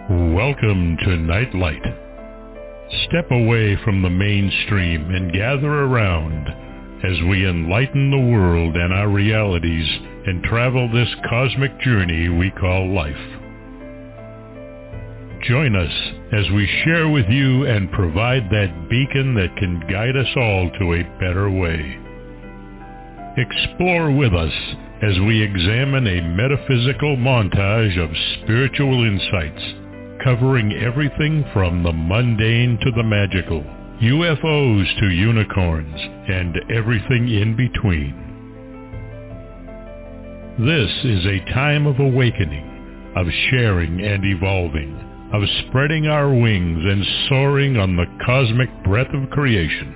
Welcome to Nightlight. Step away from the mainstream and gather around as we enlighten the world and our realities and travel this cosmic journey we call life. Join us as we share with you and provide that beacon that can guide us all to a better way. Explore with us as we examine a metaphysical montage of spiritual insights, covering everything from the mundane to the magical, UFOs to unicorns, and everything in between. This is a time of awakening, of sharing and evolving, of spreading our wings and soaring on the cosmic breath of creation.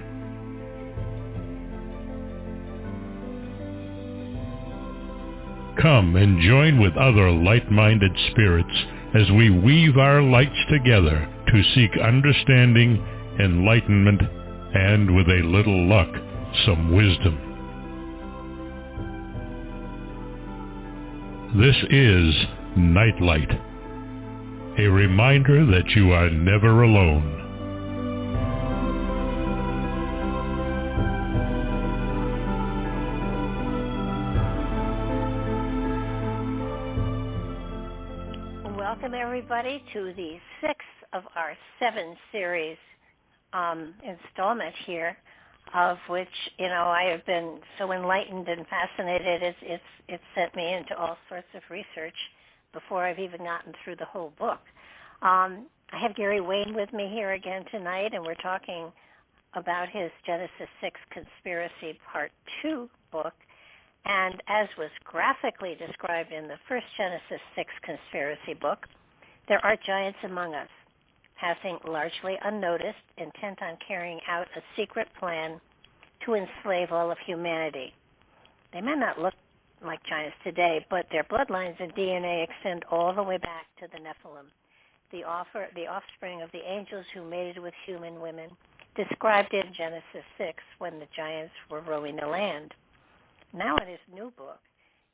Come and join with other light-minded spirits as we weave our lights together to seek understanding, enlightenment, and, with a little luck, some wisdom. This is Nightlight, a reminder that you are never alone. Welcome, everybody, to the sixth of our 7-series installment here, of which, I have been so enlightened and fascinated. It's sent me into all sorts of research before I've even gotten through the whole book. I have Gary Wayne with me here again tonight, and we're talking about his Genesis 6 Conspiracy Part 2 book. And as was graphically described in the first Genesis 6 conspiracy book, there are giants among us, passing largely unnoticed, intent on carrying out a secret plan to enslave all of humanity. They may not look like giants today, but their bloodlines and DNA extend all the way back to the Nephilim, the offspring of the angels who mated with human women, described in Genesis 6 when the giants were roaming the land. Now in his new book,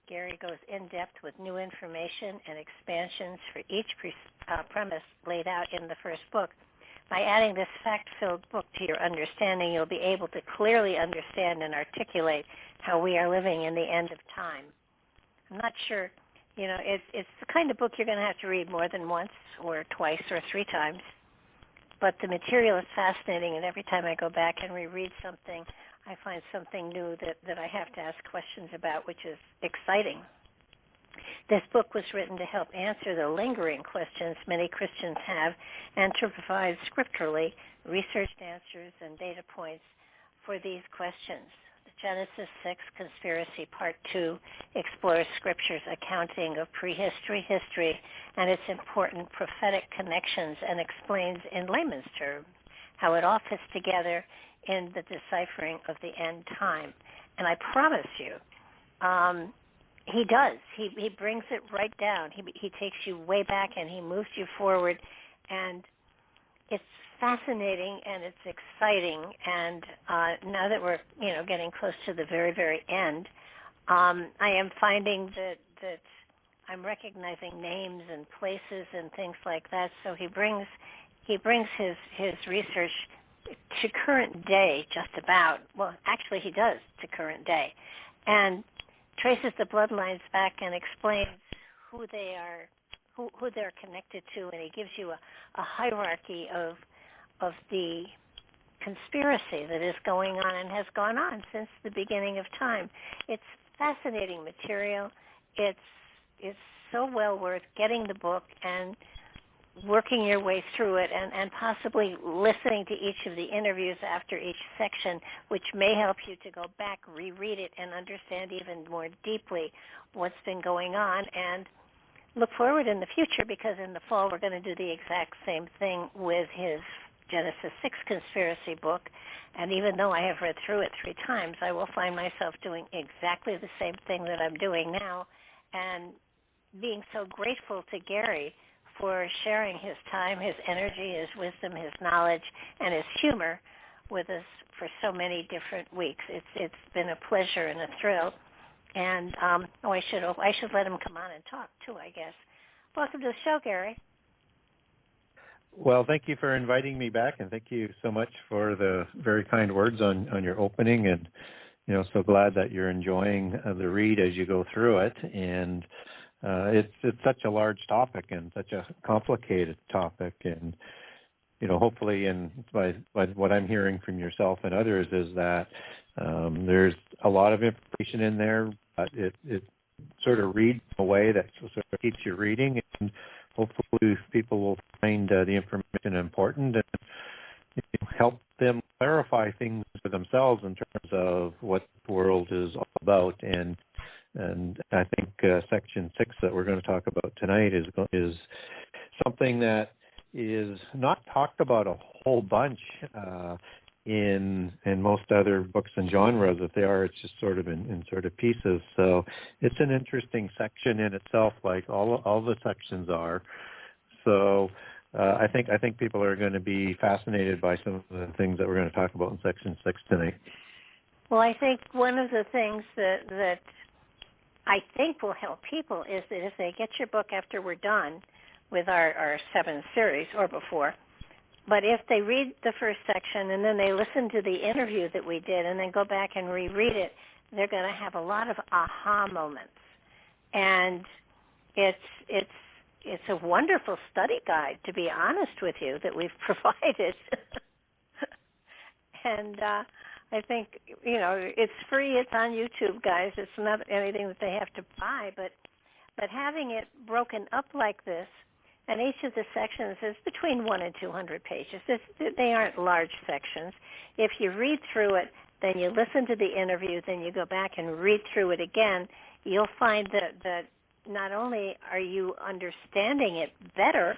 Gary goes in-depth with new information and expansions for each premise laid out in the first book. By adding this fact-filled book to your understanding, you'll be able to clearly understand and articulate how we are living in the end of time. I'm not sure, it's the kind of book you're going to have to read more than once or twice or 3 times. But the material is fascinating, and every time I go back and reread something, I find something new that I have to ask questions about, which is exciting. This book was written to help answer the lingering questions many Christians have and to provide scripturally researched answers and data points for these questions. The Genesis 6 Conspiracy Part 2 explores Scripture's accounting of prehistory, history, and its important prophetic connections, and explains in layman's terms how it all fits together in the deciphering of the end time. And I promise you, he does. He brings it right down. He takes you way back and he moves you forward, and it's fascinating and it's exciting. And now that we're getting close to the very, very end, I am finding that I'm recognizing names and places and things like that. So he brings his research to current day, just about. Well, actually, he does to current day, and traces the bloodlines back and explains who they are, who they're connected to, and he gives you a hierarchy of the conspiracy that is going on and has gone on since the beginning of time. It's fascinating material. It's so well worth getting the book and working your way through it, and possibly listening to each of the interviews after each section, which may help you to go back, reread it, and understand even more deeply what's been going on, and look forward in the future, because in the fall we're going to do the exact same thing with his Genesis 6 conspiracy book. And even though I have read through it 3 times, I will find myself doing exactly the same thing that I'm doing now, and being so grateful to Gary for sharing his time, his energy, his wisdom, his knowledge, and his humor with us for so many different weeks. It's been a pleasure and a thrill. And I should let him come on and talk too, I guess. Welcome to the show, Gary. Well, thank you for inviting me back, and thank you so much for the very kind words on your opening. And so glad that you're enjoying the read as you go through it. And it's such a large topic and such a complicated topic. And hopefully, and by what I'm hearing from yourself and others, is that there's a lot of information in there, but it sort of reads in a way that sort of keeps you reading, and hopefully people will find the information important and help them clarify things for themselves in terms of what the world is all about. And I think Section 6 that we're going to talk about tonight is something that is not talked about a whole bunch in most other books and genres. If they are, it's just sort of in sort of pieces. So it's an interesting section in itself, like all the sections are. So I think people are going to be fascinated by some of the things that we're going to talk about in Section 6 tonight. Well, I think one of the things that I think will help people is that if they get your book after we're done with our 7 series or before, but if they read the first section and then they listen to the interview that we did and then go back and reread it, they're going to have a lot of aha moments. And it's a wonderful study guide, to be honest with you, that we've provided. And I think, it's free. It's on YouTube, guys. It's not anything that they have to buy, but having it broken up like this, and each of the sections is between 100 and 200 pages. They aren't large sections. If you read through it, then you listen to the interview, then you go back and read through it again, you'll find that not only are you understanding it better,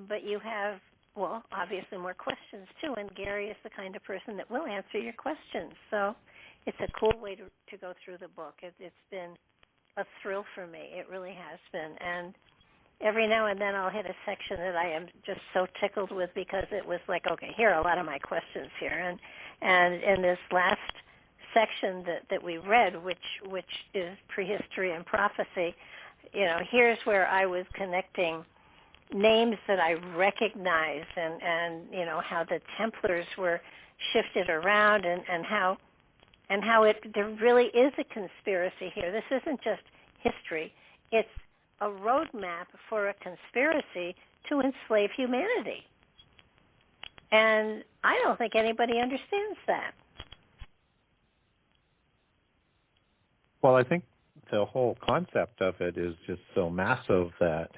but you have, well, obviously more questions too, and Gary is the kind of person that will answer your questions. So it's a cool way to go through the book. It's been a thrill for me. It really has been. And every now and then I'll hit a section that I am just so tickled with because it was like, okay, here are a lot of my questions here. And in this last section that we read, which is Prehistory and Prophecy, here's where I was connecting names that I recognize and how the Templars were shifted around and how there really is a conspiracy here. This isn't just history. It's a roadmap for a conspiracy to enslave humanity. And I don't think anybody understands that. Well, I think the whole concept of it is just so massive that,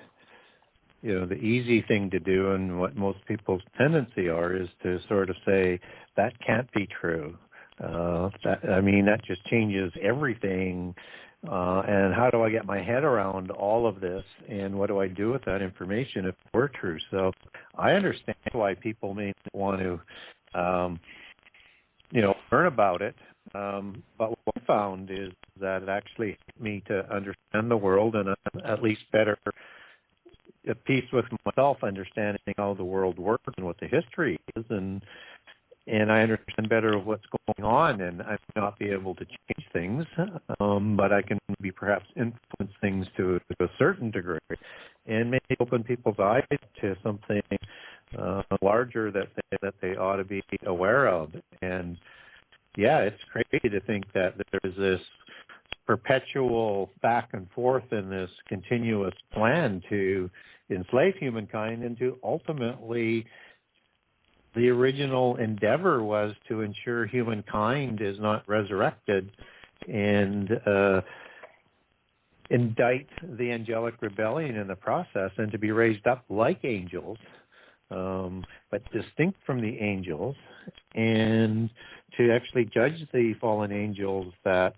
the easy thing to do and what most people's tendency is to sort of say, that can't be true. That just changes everything. And how do I get my head around all of this, and what do I do with that information if it were true? So I understand why people may want to, learn about it. But what I found is that it actually helped me to understand the world, and at least better at peace with myself, understanding how the world works and what the history is, and I understand better what's going on, and I may not be able to change things, but I can maybe perhaps influence things to a certain degree, and maybe open people's eyes to something larger that they ought to be aware of. And yeah, it's crazy to think that there's this perpetual back and forth in this continuous plan to enslave humankind, and to ultimately the original endeavor was to ensure humankind is not resurrected and indict the angelic rebellion in the process, and to be raised up like angels, but distinct from the angels, and to actually judge the fallen angels that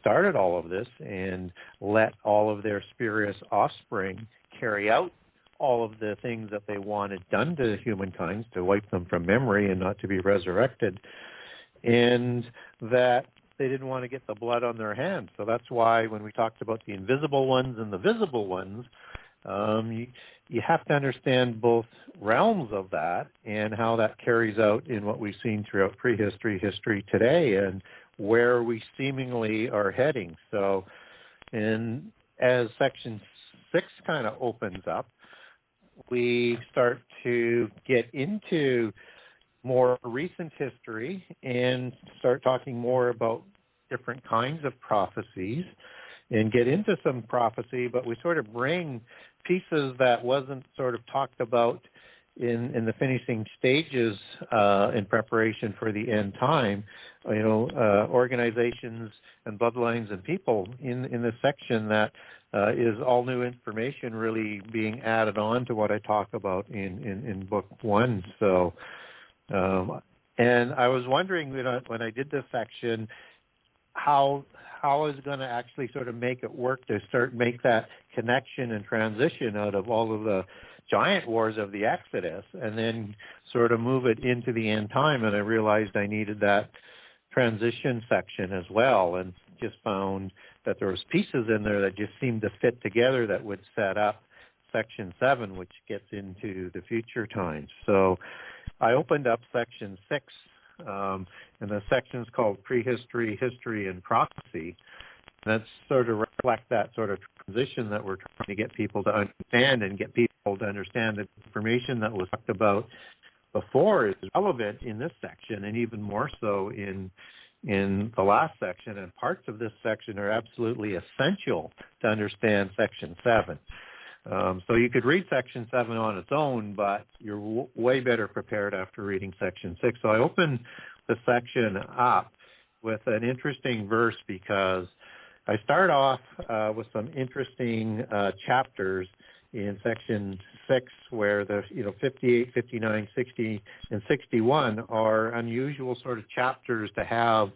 started all of this and let all of their spurious offspring carry out all of the things that they wanted done to humankind, to wipe them from memory and not to be resurrected, and that they didn't want to get the blood on their hands. So that's why when we talked about the invisible ones and the visible ones, you have to understand both realms of that and how that carries out in what we've seen throughout prehistory, history today, and where we seemingly are heading. So, and as Section 6 kind of opens up, we start to get into more recent history and start talking more about different kinds of prophecies and get into some prophecy, but we sort of bring pieces that wasn't sort of talked about in the finishing stages in preparation for the end time, organizations and bloodlines and people in this section that is all new information really being added on to what I talk about in book one. So, and I was wondering when I did this section, how I was going to actually sort of make it work to make that connection and transition out of all of the giant wars of the Exodus and then sort of move it into the end time. And I realized I needed that transition section as well, and just found that there was pieces in there that just seemed to fit together that would set up section 7, which gets into the future times. So I opened up section 6, and the section's called Prehistory, History, and Prophecy. That's sort of reflect that sort of transition that we're trying to get people to understand and get people to understand that information that was talked about before is relevant in this section, and even more so in the last section. And parts of this section are absolutely essential to understand section 7. So you could read section 7 on its own, but you're way better prepared after reading section 6. So I opened the section up with an interesting verse because I start off with some interesting chapters in section 6 where the 58, 59, 60, and 61 are unusual sort of chapters to have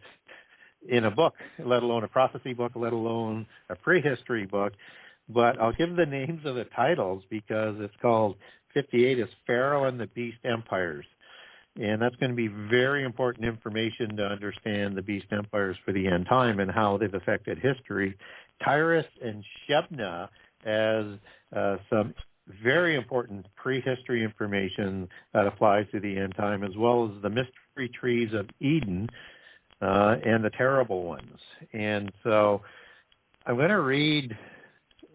in a book, let alone a prophecy book, let alone a prehistory book. But I'll give the names of the titles because it's called 58 is Pharaoh and the Beast Empires. And that's going to be very important information to understand the beast empires for the end time and how they've affected history. Tyrus and Sheba as some very important prehistory information that applies to the end time, as well as the mystery trees of Eden and the terrible ones. And so I'm going to read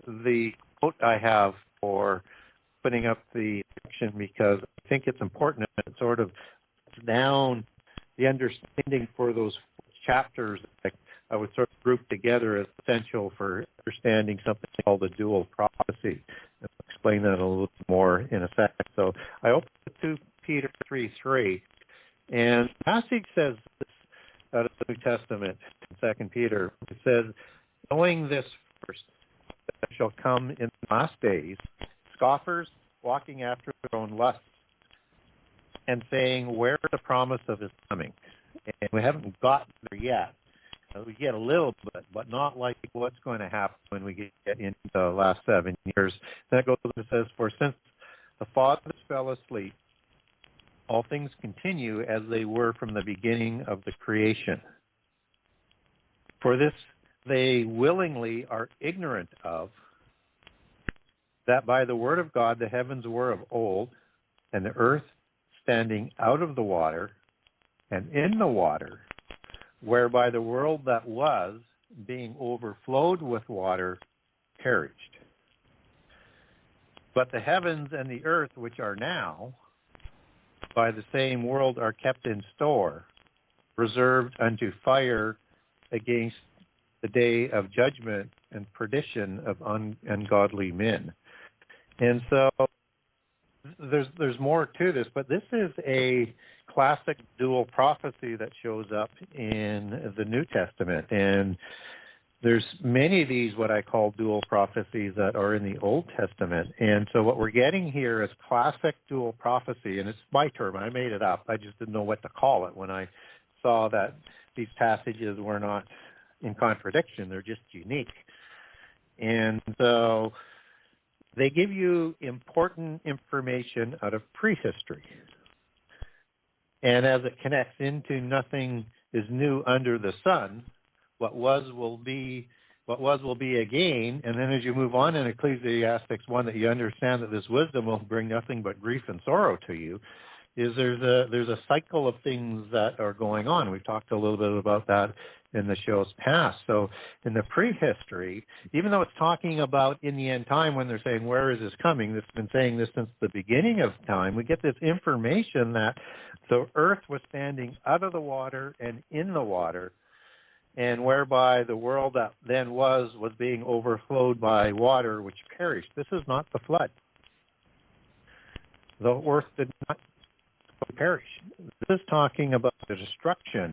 the quote I have for putting up the section because I think it's important and it sort of puts down the understanding for those chapters that I would sort of group together as essential for understanding something called the dual prophecy. I'll explain that a little bit more in a second. So I opened 2 Peter 3:3, and the passage says this out of the New Testament, 2 Peter. It says, knowing this first, that shall come in the last days, scoffers walking after their own lusts, and saying, where is the promise of his coming? And we haven't gotten there yet. We get a little bit, but not like what's going to happen when we get into the last 7 years. Then it goes and says, for since the fathers fell asleep, all things continue as they were from the beginning of the creation. For this they willingly are ignorant of, that by the word of God the heavens were of old, and the earth standing out of the water and in the water, whereby the world that was, being overflowed with water, perished. But the heavens and the earth, which are now, by the same world are kept in store, reserved unto fire against the day of judgment and perdition of ungodly men. And so there's more to this, but this is a classic dual prophecy that shows up in the New Testament. And there's many of these what I call dual prophecies that are in the Old Testament. And so what we're getting here is classic dual prophecy, and it's my term. I made it up. I just didn't know what to call it when I saw that these passages were not in contradiction. They're just unique. And so they give you important information out of prehistory. And as it connects into nothing is new under the sun, what was will be again. And then as you move on in Ecclesiastes 1, that you understand that this wisdom will bring nothing but grief and sorrow to you, is there's a cycle of things that are going on. We've talked a little bit about that in the shows past. So in the prehistory, even though it's talking about in the end time when they're saying, where is this coming? It's been saying this since the beginning of time. We get this information that the earth was standing out of the water and in the water, and whereby the world that then was being overflowed by water which perished. This is not the flood. The earth did not perish. This is talking about the destruction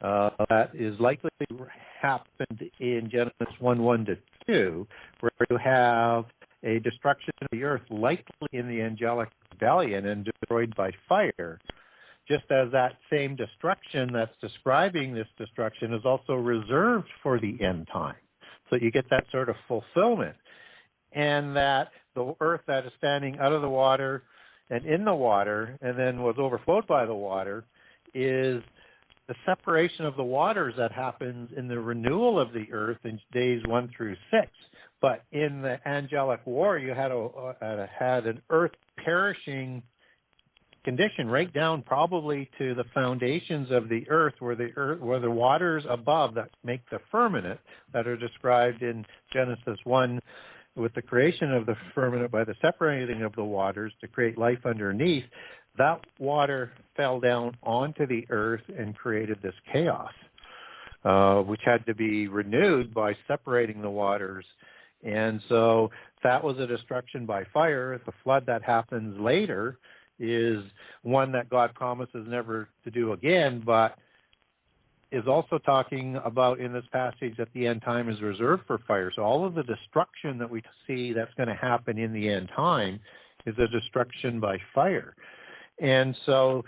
that is likely happened in Genesis 1:1-2, where you have a destruction of the earth likely in the angelic rebellion and destroyed by fire, just as that same destruction that's describing this destruction is also reserved for the end time. So you get that sort of fulfillment. And that the earth that is standing out of the water and in the water and then was overflowed by the water is the separation of the waters that happens in the renewal of the earth in days 1-6. But in the angelic war, you had an earth perishing condition right down probably to the foundations of the earth, where the waters above that make the firmament that are described in Genesis 1 with the creation of the firmament by the separating of the waters to create life underneath. That water fell down onto the earth and created this chaos, which had to be renewed by separating the waters. And so that was a destruction by fire. The flood that happens later is one that God promises never to do again, but is also talking about in this passage that the end time is reserved for fire. So all of the destruction that we see that's going to happen in the end time is a destruction by fire. And so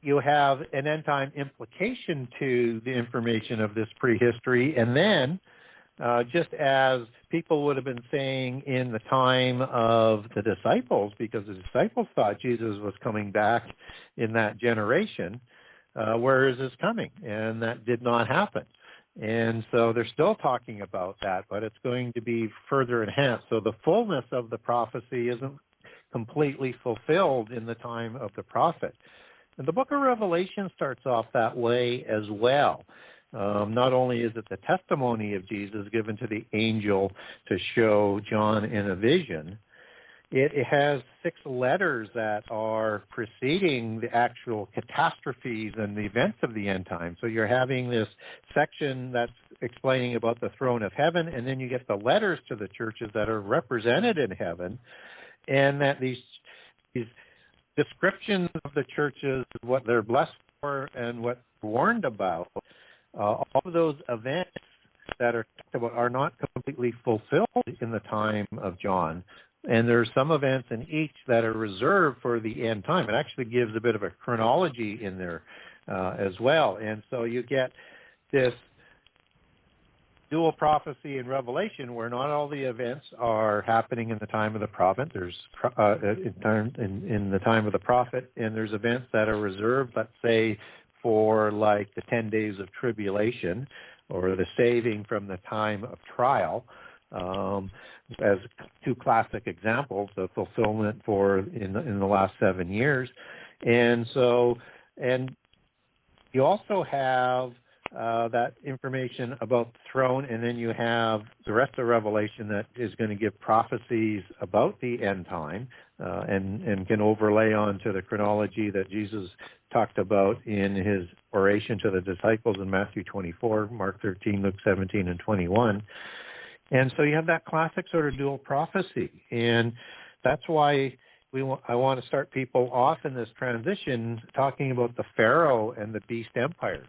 you have an end time implication to the information of this prehistory. And then, just as people would have been saying in the time of the disciples, because the disciples thought Jesus was coming back in that generation, where is this coming? And that did not happen. And so they're still talking about that, but it's going to be further enhanced. So the fullness of the prophecy isn't completely fulfilled in the time of the prophet. And the book of Revelation starts off that way as well. Not only is it the testimony of Jesus given to the angel to show John in a vision, it has 6 letters that are preceding the actual catastrophes and the events of the end time. So you're having this section that's explaining about the throne of heaven, and then you get the letters to the churches that are represented in heaven, and that these descriptions of the churches, what they're blessed for and what they're warned about, all of those events that are talked about are not completely fulfilled in the time of John. And there's some events in each that are reserved for the end time. It actually gives a bit of a chronology in there as well. And so you get this dual prophecy and revelation where not all the events are happening in the time of the prophet. There's in the time of the prophet, and there's events that are reserved, let's say, for like the 10 days of tribulation or the saving from the time of trial, as 2 classic examples of fulfillment for in the last 7 years. And so, and you also have that information about the throne, and then you have the rest of Revelation that is going to give prophecies about the end time, and can overlay onto the chronology that Jesus talked about in his oration to the disciples in Matthew 24, Mark 13, Luke 17, and 21. And so you have that classic sort of dual prophecy, and that's why I want to start people off in this transition talking about the Pharaoh and the beast empires.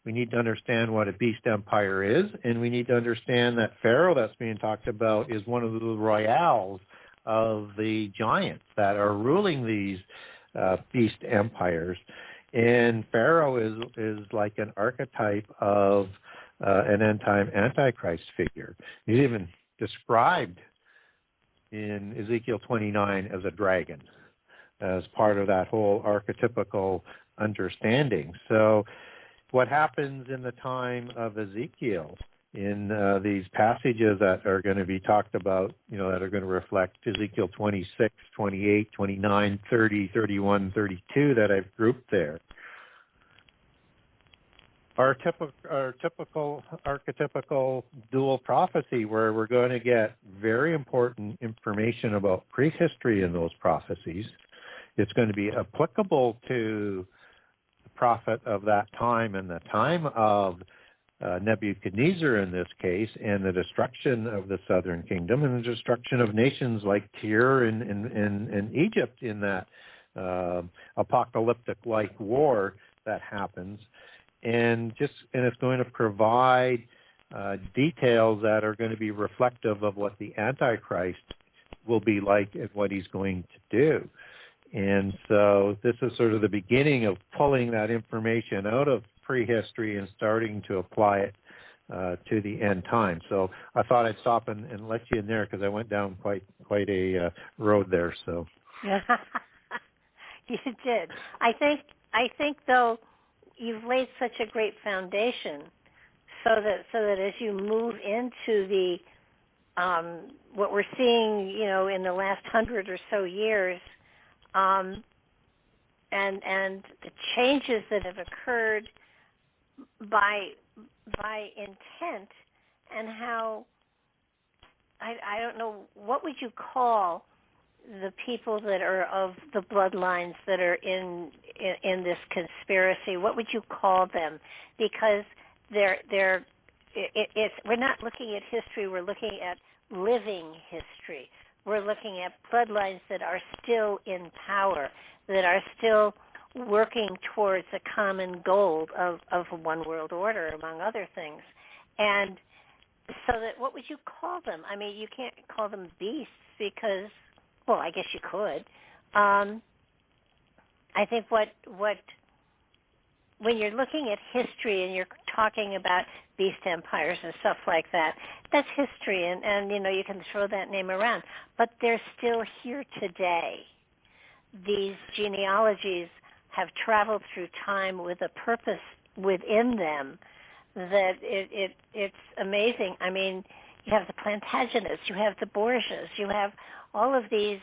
We need to understand what a beast empire is, and we need to understand that Pharaoh that's being talked about is one of the royales of the giants that are ruling these beast empires. And Pharaoh is like an archetype of an end-time Antichrist figure. He's even described in Ezekiel 29 as a dragon, as part of that whole archetypical understanding. So what happens in the time of Ezekiel in these passages that are going to be talked about, that are going to reflect Ezekiel 26, 28, 29, 30, 31, 32 that I've grouped there, our typical archetypical dual prophecy, where we're going to get very important information about prehistory in those prophecies. It's going to be applicable to the prophet of that time and the time of Nebuchadnezzar in this case, and the destruction of the southern kingdom and the destruction of nations like Tyre and Egypt in that apocalyptic-like war that happens. And it's going to provide details that are going to be reflective of what the Antichrist will be like and what he's going to do. And so this is sort of the beginning of pulling that information out of prehistory and starting to apply it to the end time. So I thought I'd stop and let you in there because I went down quite a road there. So you did. I think though you've laid such a great foundation, so that as you move into the what we're seeing, in the last 100 or so years, and the changes that have occurred by intent, and how I don't know, what would you call the people that are of the bloodlines that are in this conspiracy? What would you call them? Because we're not looking at history, we're looking at living history. We're looking at bloodlines that are still in power, that are still working towards a common goal of a one world order, among other things. And so that, what would you call them? I mean, you can't call them beasts because, well, I guess you could. I think what when you're looking at history and you're talking about beast empires and stuff like that, that's history, and you can throw that name around. But they're still here today. These genealogies have traveled through time with a purpose within them that it's amazing. I mean, you have the Plantagenets, you have the Borgias, you have all of these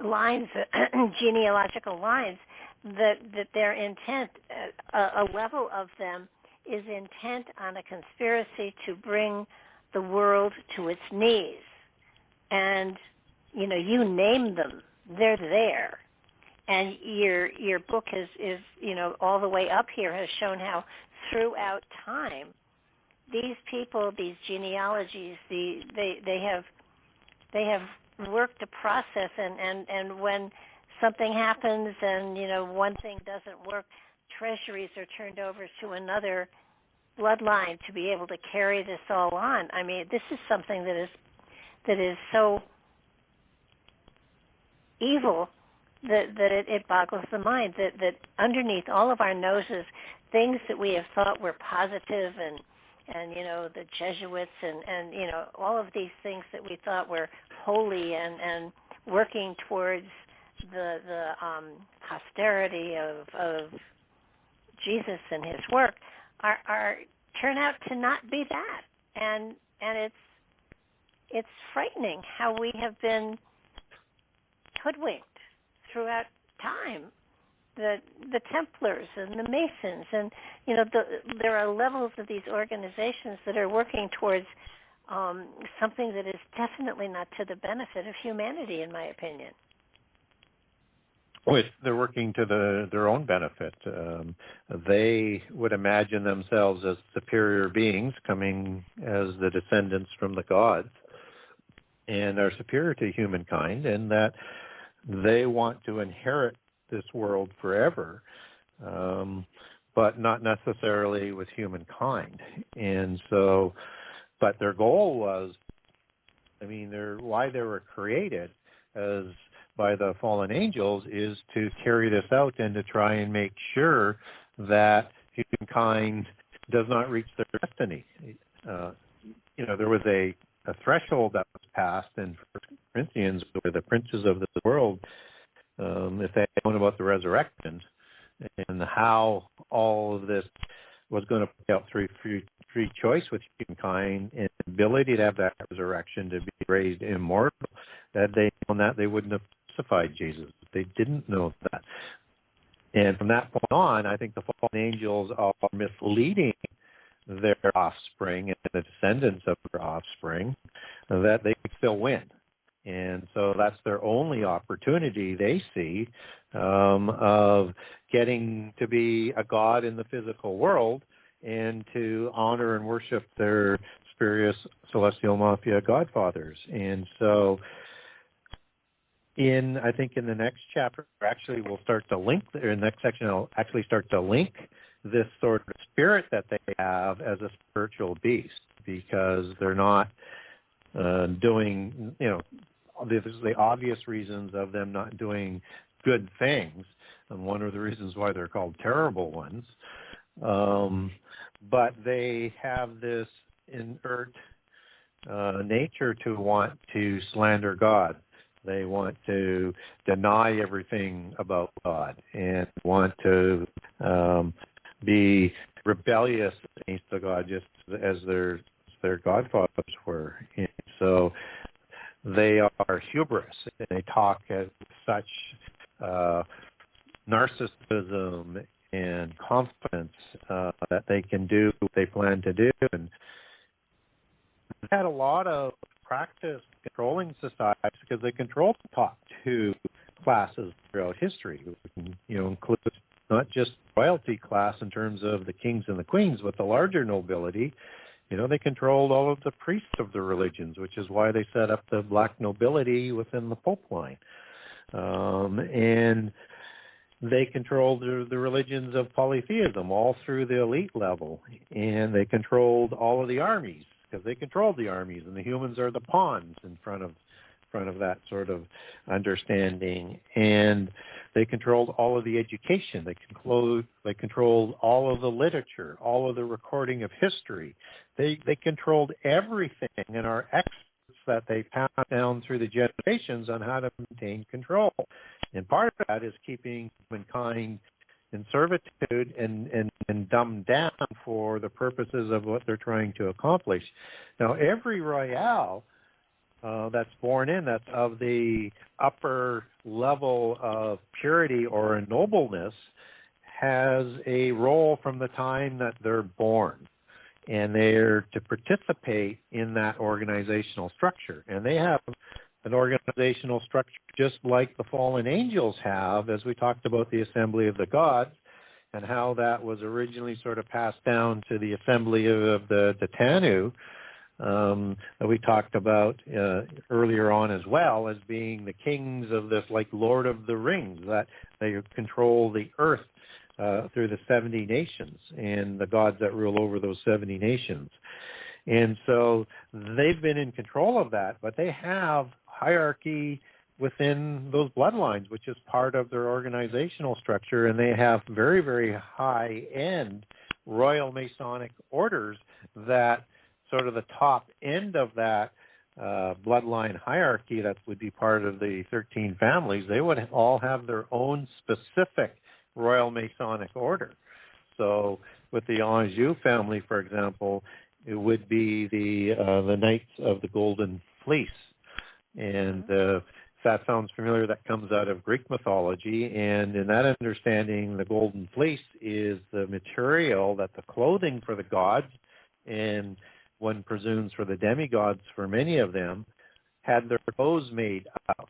lines, genealogical lines, that their intent, a level of them is intent on a conspiracy to bring the world to its knees. And, you name them, they're there. And your book is all the way up here has shown how throughout time these people, these genealogies, they have worked a process, and when something happens and one thing doesn't work, treasuries are turned over to another bloodline to be able to carry this all on. I mean, this is something that is so evil that it boggles the mind, that underneath all of our noses, things that we have thought were positive and the Jesuits and all of these things that we thought were holy and working towards the posterity of Jesus and his work are turn out to not be that, and it's frightening how we have been hoodwinked throughout time. The Templars and the Masons, and there are levels of these organizations that are working towards something that is definitely not to the benefit of humanity, in my opinion. Well, they're working to their own benefit. They would imagine themselves as superior beings coming as the descendants from the gods and are superior to humankind, and that they want to inherit this world forever, but not necessarily with humankind. And so, but their goal was, why they were created as by the fallen angels is to carry this out and to try and make sure that humankind does not reach their destiny. There was a threshold that was passed in 1 Corinthians where the princes of this world, if they had known about the resurrection and how all of this was going to play out through free choice with humankind and the ability to have that resurrection to be raised immortal, that they known that, they wouldn't have crucified Jesus. They didn't know that. And from that point on, I think the fallen angels are misleading their offspring and the descendants of their offspring that they could still win. And so that's their only opportunity they see of getting to be a god in the physical world and to honor and worship their spurious celestial mafia godfathers. And so I think in the next chapter, actually we'll start to link, or in the next section, I'll actually start to link this sort of spirit that they have as a spiritual beast, because they're not doing, there's the obvious reasons of them not doing good things, and one of the reasons why they're called terrible ones. But they have this inert nature to want to slander God. They want to deny everything about God and want to be rebellious against the God, just as their godfathers were. And so they are hubris, and they talk at such narcissism and confidence that they can do what they plan to do. And they've had a lot of practice controlling societies because they control the top two classes throughout history. Include not just royalty class in terms of the kings and the queens, but the larger nobility. They controlled all of the priests of the religions, which is why they set up the black nobility within the Pope line. And they controlled the religions of polytheism all through the elite level. And they controlled all of the armies, because they controlled the armies, and the humans are the pawns in front of that sort of understanding. And they controlled all of the education. They controlled all of the literature, all of the recording of history. They controlled everything, and are experts that they passed down through the generations on how to maintain control. And part of that is keeping mankind in servitude and dumbed down for the purposes of what they're trying to accomplish. Now, every royale that's born in, that's of the upper level of purity or ennobleness, has a role from the time that they're born. And they're to participate in that organizational structure. And they have an organizational structure just like the fallen angels have, as we talked about the assembly of the gods, and how that was originally sort of passed down to the assembly of the Tanu, that we talked about earlier on, as well as being the kings of this, like Lord of the Rings, that they control the earth through the 70 nations and the gods that rule over those 70 nations. And so they've been in control of that, but they have hierarchy within those bloodlines, which is part of their organizational structure, and they have very, very high-end Royal Masonic orders that sort of the top end of that bloodline hierarchy that would be part of the 13 families, they would all have their own specific Royal Masonic order. So with the Anjou family, for example, it would be the Knights of the Golden Fleece. And if that sounds familiar, that comes out of Greek mythology. And in that understanding, the Golden Fleece is the material that the clothing for the gods, and one presumes for the demigods, for many of them, had their clothes made of.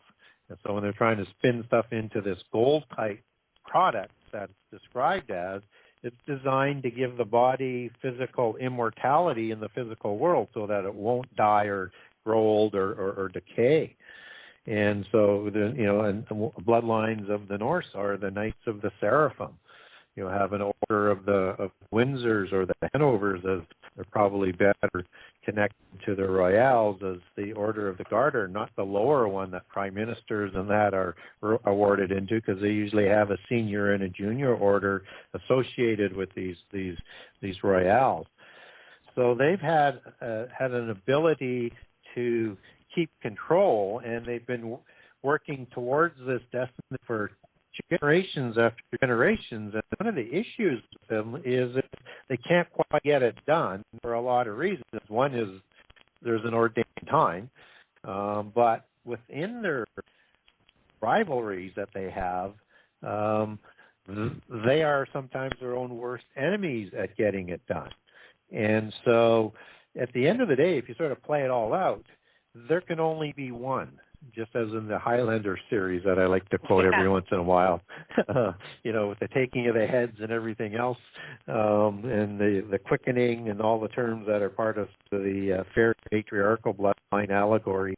And so when they're trying to spin stuff into this gold-type product that's described as, it's designed to give the body physical immortality in the physical world so that it won't die or grow old or decay. And so and bloodlines of the Norse are the Knights of the Seraphim. Have an order of the Windsors or the Hanovers, as they're probably better connected to the Royals, as the Order of the Garter, not the lower one that prime ministers and that are awarded into, because they usually have a senior and a junior order associated with these Royals. So they've had an ability to keep control, and they've been working towards this destiny for generations after generations. And one of the issues with them is that they can't quite get it done for a lot of reasons. One is there's an ordained time, but within their rivalries that they have, they are sometimes their own worst enemies at getting it done. And so at the end of the day, if you sort of play it all out, there can only be one, just as in the Highlander series that I like to quote every once in a while, with the taking of the heads and everything else, and the quickening and all the terms that are part of the fair patriarchal bloodline allegory.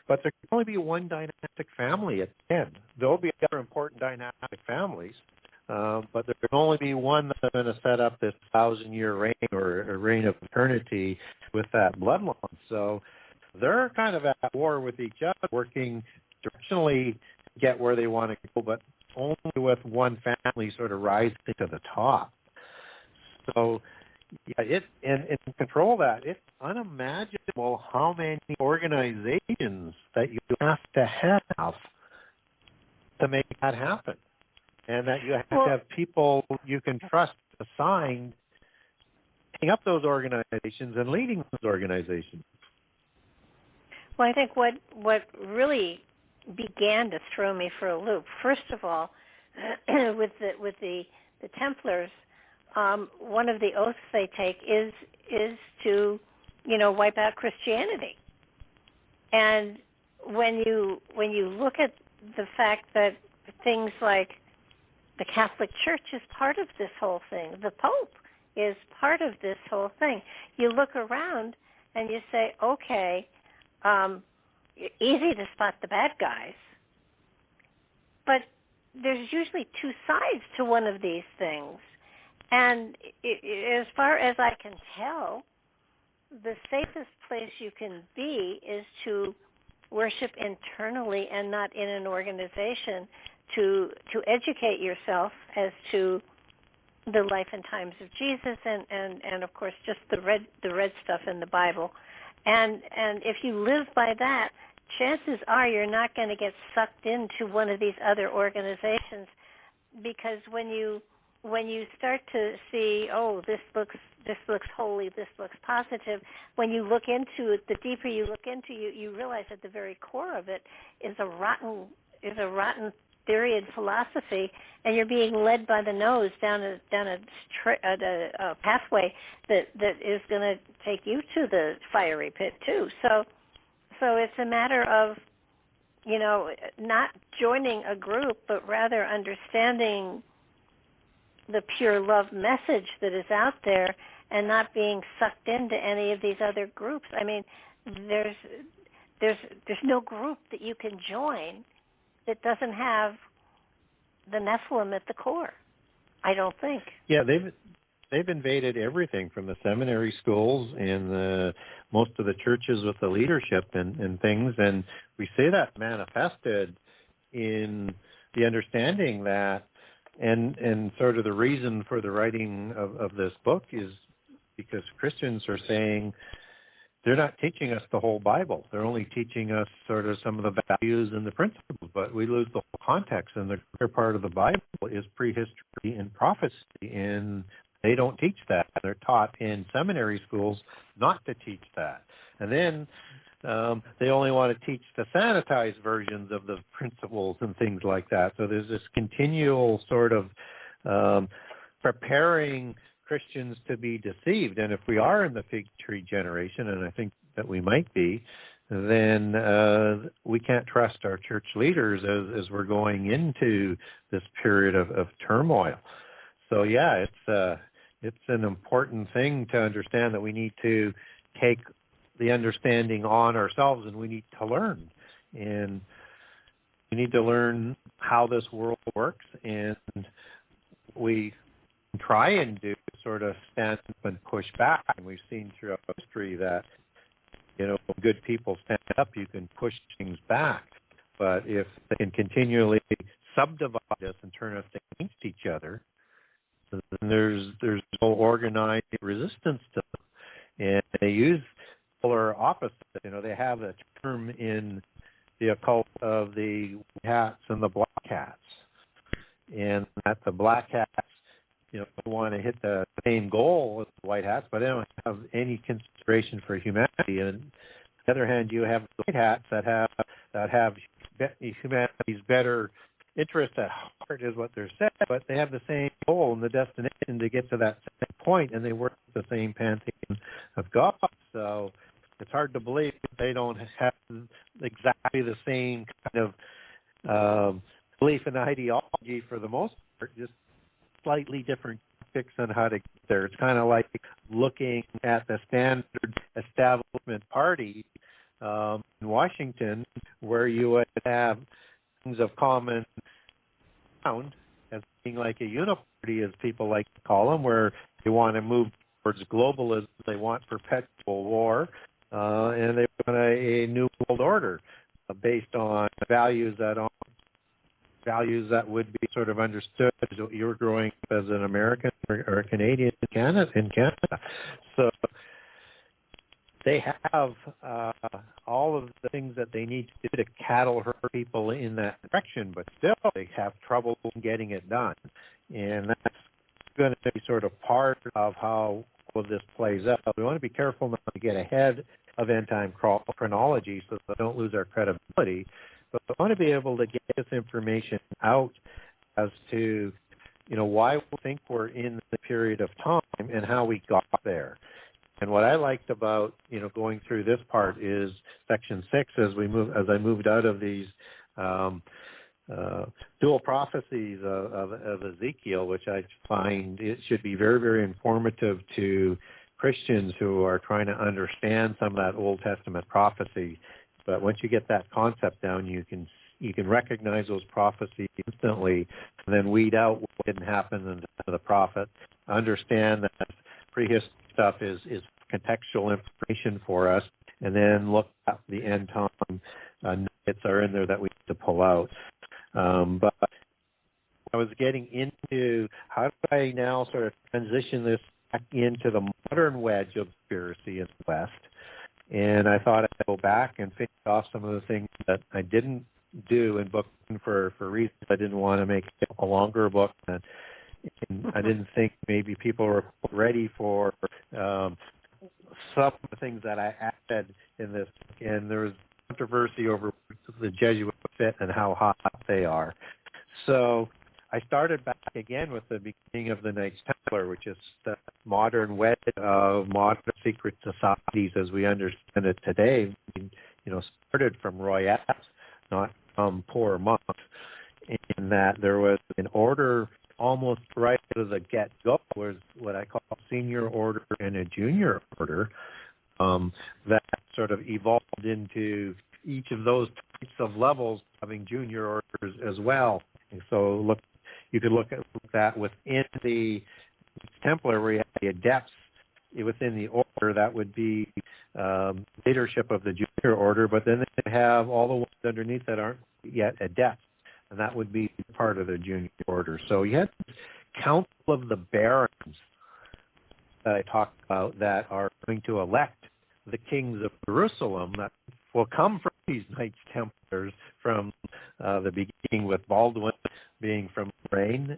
But there can only be one dynastic family at the end. There will be other important dynastic families, but there can only be one that's going to set up this 1,000-year reign or a reign of eternity with that bloodline. So they're kind of at war with each other, working directionally to get where they want to go, but only with one family sort of rising to the top. So, and control that. It's unimaginable how many organizations that you have to make that happen, and that you have to have people you can trust assigned setting up those organizations and leading those organizations. Well, I think what really began to throw me for a loop, first of all, with the Templars, one of the oaths they take is to, wipe out Christianity. And when you look at the fact that things like the Catholic Church is part of this whole thing, the Pope is part of this whole thing, you look around and you say, okay, easy to spot the bad guys, but there's usually two sides to one of these things. And as far as I can tell, the safest place you can be is to worship internally and not in an organization, to educate yourself as to the life and times of Jesus and of course just the red stuff in the Bible. And if you live by that, chances are you're not going to get sucked into one of these other organizations, because when you start to see, oh, this looks holy, this looks positive, when you look into it, the deeper you look into it, you realize at the very core of it is a rotten theory and philosophy, and you're being led by the nose down a pathway that is going to take you to the fiery pit too. So it's a matter of, not joining a group, but rather understanding the pure love message that is out there and not being sucked into any of these other groups. I mean, there's no group that you can join that doesn't have the Nephilim at the core, I don't think. Yeah, they've invaded everything from the seminary schools and most of the churches with the leadership and things, and we see that manifested in the understanding that, and sort of the reason for the writing of this book is because Christians are saying they're not teaching us the whole Bible. They're only teaching us sort of some of the values and the principles, but we lose the whole context. And the clear part of the Bible is prehistory and prophecy, and they don't teach that. They're taught in seminary schools not to teach that. And then they only want to teach the sanitized versions of the principles and things like that. So there's this continual sort of preparing Christians to be deceived. And if we are in the fig tree generation, and I think that we might be, then we can't trust our church leaders as we're going into this period of turmoil. So yeah, it's an important thing to understand that we need to take the understanding on ourselves, and we need to learn. And we need to learn how this world works, and we try and do sort of stand up and push back. And we've seen throughout history that, good people stand up, you can push things back. But if they can continually subdivide us and turn us against each other, then there's no organized resistance to them. And they use polar opposites. They have a term in the occult of the white hats and the black hats. And that the black hats, want to hit the same goal as the white hats, but they don't have any consideration for humanity. And on the other hand, you have the white hats that have humanity's better interest at heart is what they're saying, but they have the same goal and the destination to get to that same point, and they work with the same pantheon of God. So it's hard to believe they don't have exactly the same kind of belief and ideology for the most part, just slightly different tactics on how to get there. It's kind of like looking at the standard establishment party in Washington, where you would have things of common ground as being like a uniparty, as people like to call them, where they want to move towards globalism, they want perpetual war, and they want a new world order based on values that would be sort of understood as you were growing up as an American or a Canadian in Canada. So they have all of the things that they need to do to cattle herd people in that direction, but still they have trouble getting it done. And that's going to be sort of part of how all of this plays out. We want to be careful not to get ahead of end-time chronology so that we don't lose our credibility, but we want to be able to get this information out as to, why we think we're in the period of time and how we got there. And what I liked about, going through this part is section 6 as I moved out of these dual prophecies of Ezekiel, which I find it should be very, very informative to Christians who are trying to understand some of that Old Testament prophecy. But once you get that concept down, you can recognize those prophecies instantly, and then weed out what didn't happen in the prophet. Understand that prehistory stuff is contextual information for us, and then look at the end time nuggets are in there that we need to pull out. But I was getting into how do I now sort of transition this back into the modern wedge of conspiracy in the West. And I thought I'd go back and finish off some of the things that I didn't do in book for reasons I didn't want to make a longer book. And I didn't think maybe people were ready for some of the things that I added in this. And there was controversy over the Jesuit fit and how hot they are. So I started back again with the beginning of the Knights Templar, which is the modern wedge of modern secret societies as we understand it today. Started from royals, not from poor monks, in that there was an order almost right out of the get-go, was what I call a senior order and a junior order, that sort of evolved into each of those types of levels having junior orders as well. And so you could look at that within the Templar, where you have the adepts within the order. That would be leadership of the junior order, but then they have all the ones underneath that aren't yet adepts, and that would be part of the junior order. So you had this council of the barons that I talked about that are going to elect the kings of Jerusalem that will come from these Knights Templars from the beginning, with Baldwin being from Lorraine,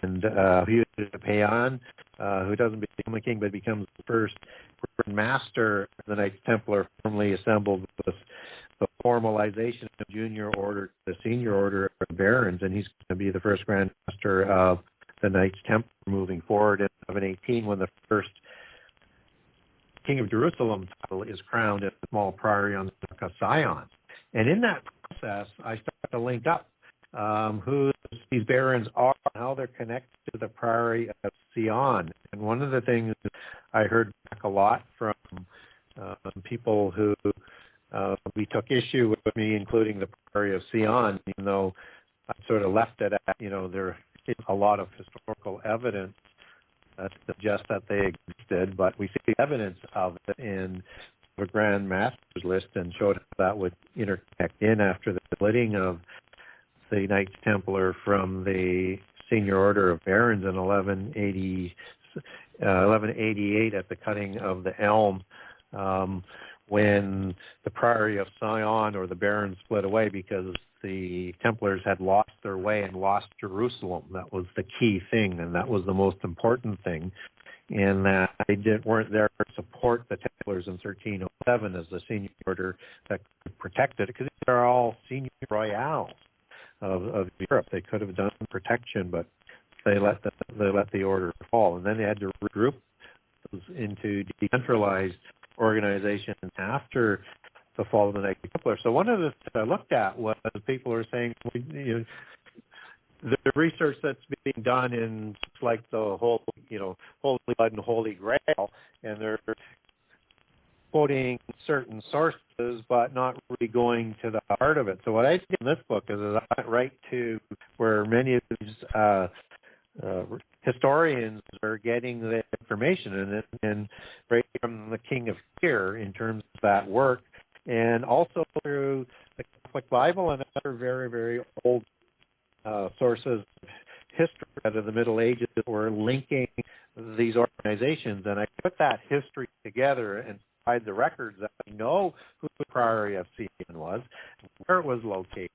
and Hugh de Payan, who doesn't become a king but becomes the first master of the Knights Templar, formally assembled with the formalization of the junior order to the senior order of barons, and he's going to be the first Grand Master of the Knights Templar moving forward in 1118, when the first King of Jerusalem title is crowned at the small priory on the Rock of Sion. And in that process, I start to link up who these barons are and how they're connected to the priory of Sion. And one of the things I heard back a lot from people who we took issue with me, including the priory of Sion, even though I sort of left it at, there is a lot of historical evidence that suggests that they existed, but we see evidence of it in the Grand Master's list, and showed how that would interconnect in after the splitting of the Knights Templar from the Senior Order of Barons in 1188 at the cutting of the elm, when the Priory of Sion, or the Barons, split away because the Templars had lost their way and lost Jerusalem. That was the key thing, and that was the most important thing, and that they weren't there to support the Templars in 1307 as the senior order that protected it, because they're all senior royals. of Europe. They could have done protection, but they let the order fall, and then they had to regroup into decentralized organizations after the fall of the Templars. So one of the things I looked at was people are saying, you know, the research that's being done in like the whole, you know, Holy Blood and Holy Grail, and they're quoting certain sources, but not really going to the heart of it. So what I did in this book is I went right to where many of these historians are getting the information, and right from the King of Vere in terms of that work, and also through the Catholic Bible and other very, very old sources of history out of the Middle Ages that were linking these organizations. And I put that history together and provide the records that I know who the Priory of Sion was, where it was located,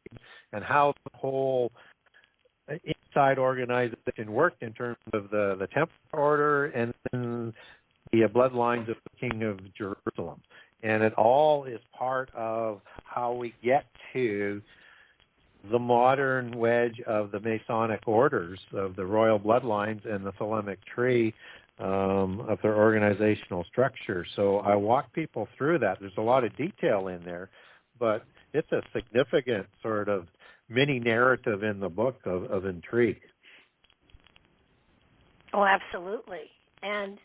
and how the whole inside organization worked in terms of the Templar order and then the bloodlines of the King of Jerusalem. And it all is part of how we get to the modern wedge of the Masonic orders of the royal bloodlines and the Thylemid Tree of their organizational structure. So I walk people through that. There's a lot of detail in there, but it's a significant sort of mini narrative in the book of intrigue. Oh, absolutely. And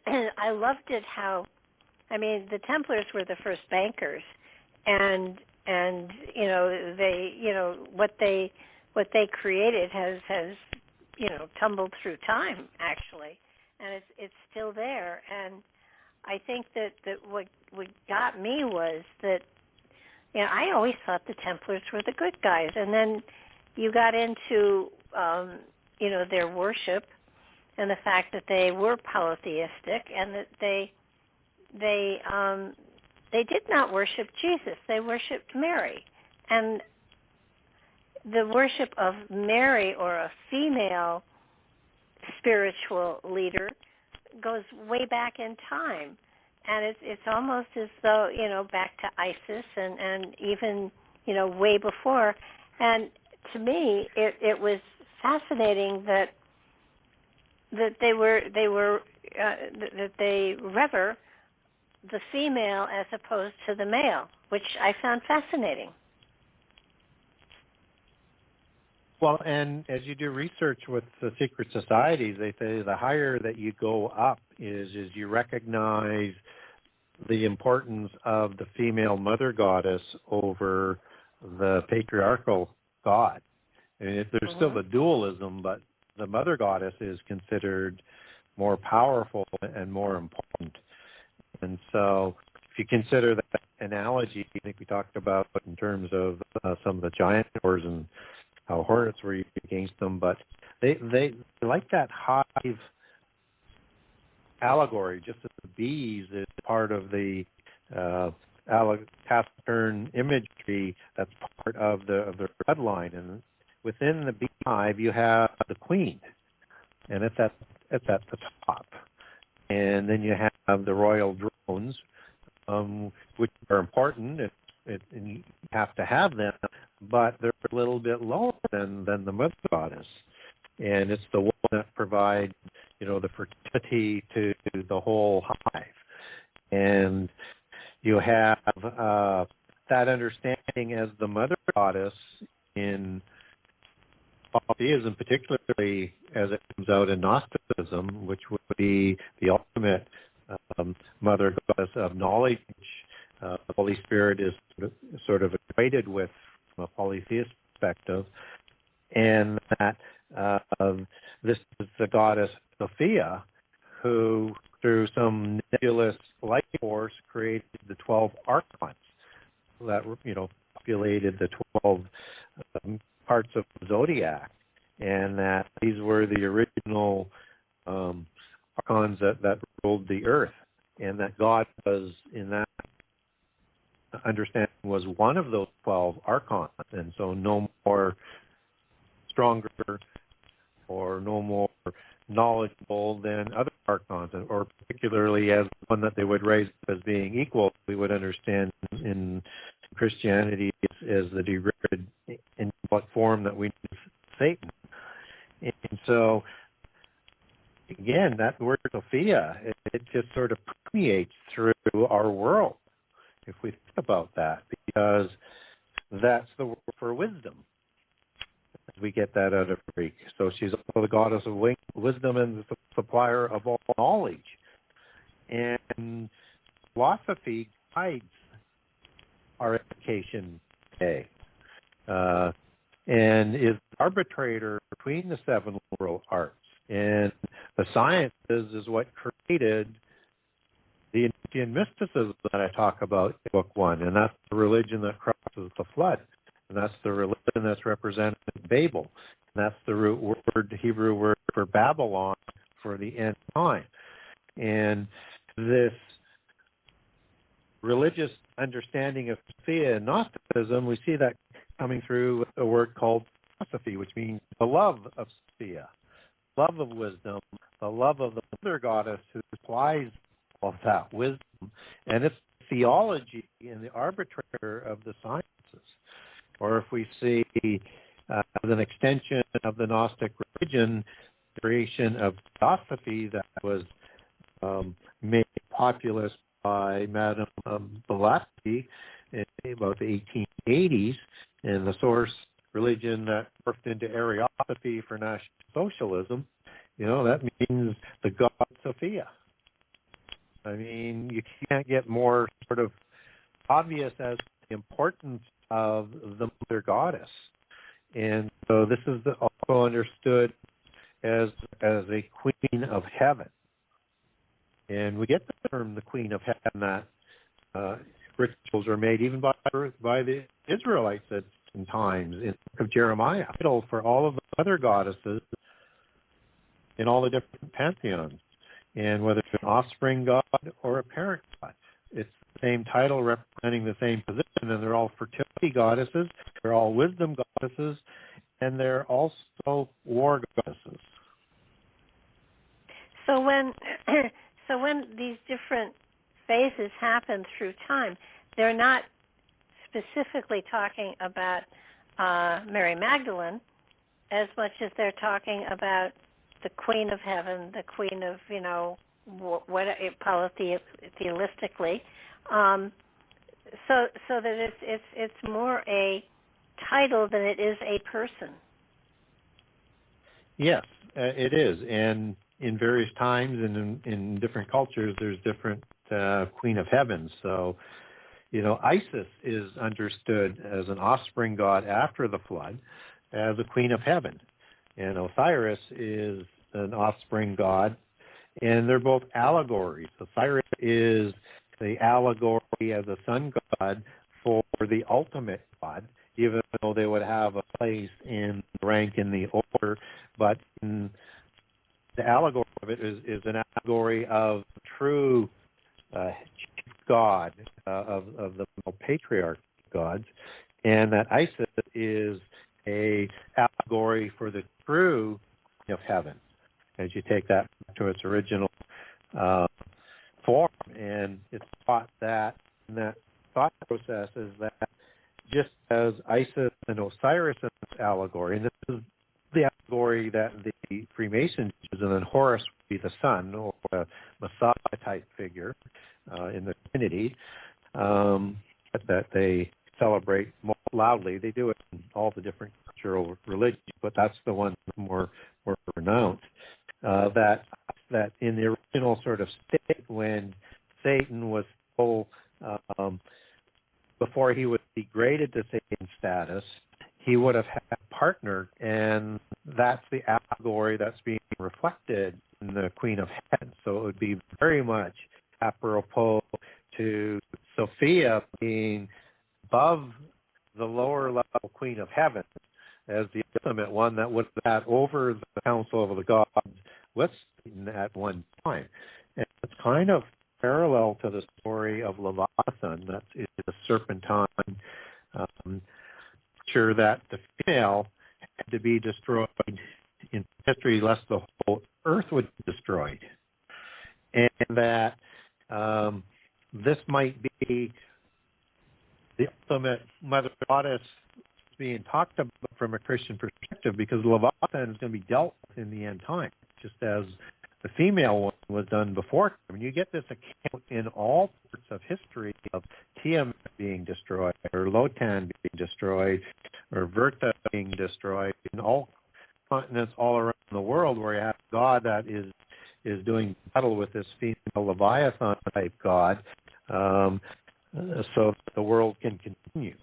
I loved it how, I mean, the Templars were the first bankers, and you know, they, you know, what they created has you know, tumbled through time, actually, and it's still there. And I think that what got me was that, you know, I always thought the Templars were the good guys, and then you got into you know, their worship and the fact that they were polytheistic, and that they did not worship Jesus. They worshipped Mary. And the worship of Mary, or a female spiritual leader, goes way back in time. And it's almost as though, you know, back to Isis and even, you know, way before. And to me, it was fascinating that they revere the female as opposed to the male, which I found fascinating. Well, and as you do research with the secret societies, they say the higher that you go up is you recognize the importance of the female mother goddess over the patriarchal god. I mean, there's still the dualism, but the mother goddess is considered more powerful and more important. And so if you consider that analogy, I think we talked about in terms of some of the giant wars and how hornets were used against them, but they like that hive allegory, just as the bees is part of the Taciturn imagery that's part of their bloodline. And within the beehive, you have the queen, and it's at the top. And then you have the royal drones, which are important, and you have to have them, but they're a little bit lower than the mother goddess. And it's the one that provides, you know, the fertility to the whole hive. And you have that understanding as the mother goddess in polytheism, particularly as it comes out in Gnosticism, which would be the ultimate mother goddess of knowledge. The Holy Spirit is sort of equated with from a polytheist perspective, and that this is the goddess Sophia, who through some nebulous light force created the 12 archons that, you know, populated the 12 parts of the zodiac, and that these were the original archons that ruled the earth, and that God was, in that understanding, was one of those 12 archons, and so no more stronger or no more knowledgeable than other archons, or particularly as one that they would raise as being equal. We would understand in Christianity as the degraded what form that we know Satan. And so, again, that word Sophia, it just sort of permeates through our world, if we think about that, because that's the word for wisdom. We get that out of Greek. So she's also the goddess of wisdom and the supplier of all knowledge. And philosophy guides our education today, and is arbitrator between the seven liberal arts. And the sciences is what created the Indian mysticism that I talk about in Book 1, and that's the religion that crosses the flood. And that's the religion that's represented in Babel. And that's the root word, Hebrew word for Babylon for the end time. And this religious understanding of Sophia and Gnosticism, we see that coming through a word called philosophy, which means the love of Sophia, love of wisdom, the love of the mother goddess who supplies all of that wisdom. And it's theology and the arbitrator of the sciences. Or if we see as an extension of the Gnostic religion, the creation of philosophy that was made populous by Madame Blavatsky in about the 1880s, and the source religion that morphed into Ariosophy for National Socialism, that means the god Sophia. I mean, you can't get more sort of obvious as the importance of the mother goddess. And so this is also understood as a queen of heaven. And we get the term the queen of heaven that rituals are made even by the Israelites at some times in the book of Jeremiah, idol for all of the other goddesses in all the different pantheons. And whether it's an offspring god or a parent god, it's the same title representing the same position, and they're all fertility goddesses, they're all wisdom goddesses, and they're also war goddesses. So when these different phases happen through time, they're not specifically talking about Mary Magdalene as much as they're talking about the Queen of Heaven, the Queen of, polytheistically. So that it's more a title than it is a person. Yes, it is, and in various times and in different cultures, there's different Queen of Heaven. So, Isis is understood as an offspring god after the flood, as a Queen of Heaven, and Osiris is an offspring god, and they're both allegories. Osiris is the allegory as a sun god for the ultimate god, even though they would have a place in the rank in the order, but the allegory of it is an allegory of true chief god of the patriarch gods, and that Isis is a allegory for the true of heaven, as you take that to its original form. And it's thought that in that thought process is that just as Isis and Osiris in this allegory, and this is the allegory that the Freemasons use, and then Horus would be the sun, or a Messiah-type figure in the Trinity, that they celebrate more loudly. They do it in all the different cultural religions, but that's the one more pronounced. That in the original sort of state, when Satan was full, before he was degraded to Satan status, he would have had a partner, and that's the allegory that's being reflected in the Queen of Heaven. So it would be very much apropos to Sophia being above the lower level Queen of Heaven as the ultimate one that would have had over the council of the gods with Satan at one time. And it's kind of parallel to the story of Leviathan, that is a serpentine creature that the female had to be destroyed in history lest the whole earth would be destroyed. And that this might be the ultimate mother goddess being talked about from a Christian perspective, because Leviathan is going to be dealt with in the end time, just as the female one was done before. I mean, you get this account in all parts of history of Theiemid being destroyed, or Lotan being destroyed, or Verta being destroyed, in all continents all around the world, where you have God that is doing battle with this female Leviathan-type God, so that the world can continue.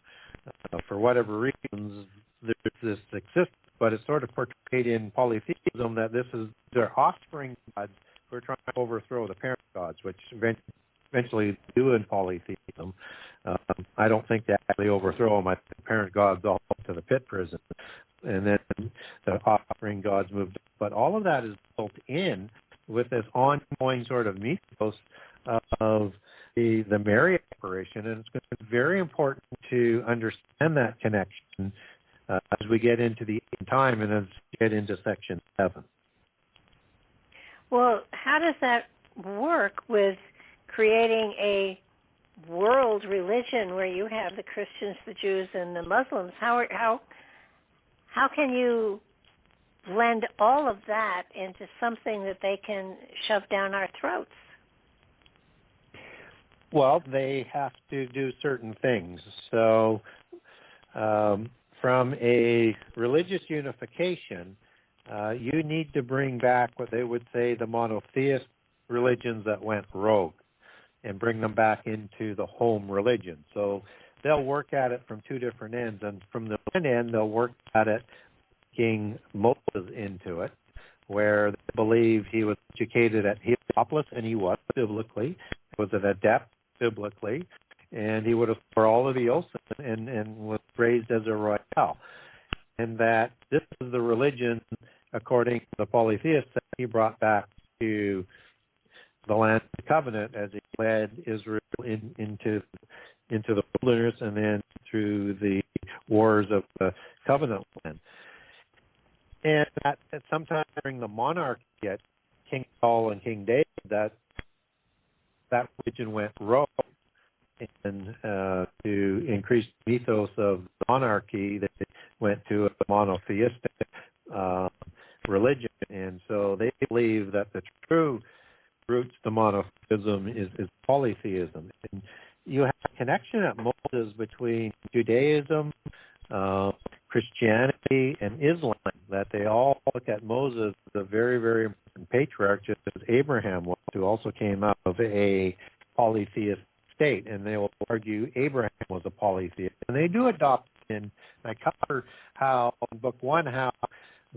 For whatever reasons, there's this existence, but it's sort of portrayed in polytheism that this is their offspring gods who are trying to overthrow the parent gods, which eventually do in polytheism. I don't think they actually overthrow them. I think the parent gods all to the pit prison, and then the offspring gods moved. But all of that is built in with this ongoing sort of mythos of the Mary apparition, and it's going to be very important to understand that connection as we get into the end time and as we get into section 7. Well, how does that work with creating a world religion where you have the Christians, the Jews, and the Muslims? How can you blend all of that into something that they can shove down our throats? Well, they have to do certain things. So from a religious unification, you need to bring back what they would say the monotheist religions that went rogue and bring them back into the home religion. So they'll work at it from two different ends. And from the one end, they'll work at it King Moses into it, where they believe he was educated at Heliopolis, and he was biblically, was an adept biblically, and he would have for all of the oaths and was raised as a royal. And that this is the religion, according to the polytheists, that he brought back to the land of the covenant as he led Israel into the wilderness and then through the wars of the covenant land. And that sometime during the monarchy at King Saul and King David, that religion went rogue, and to increase the mythos of monarchy, they went to a monotheistic religion, and so they believe that the true roots to monotheism is polytheism. And you have a connection at Moses between Judaism, Christianity, and Islam, that they all look at Moses as a very, very important patriarch, just as Abraham was, who also came out of a polytheist state, and they will argue Abraham was a polytheist. And they do adopt, and I cover how, in Book 1, how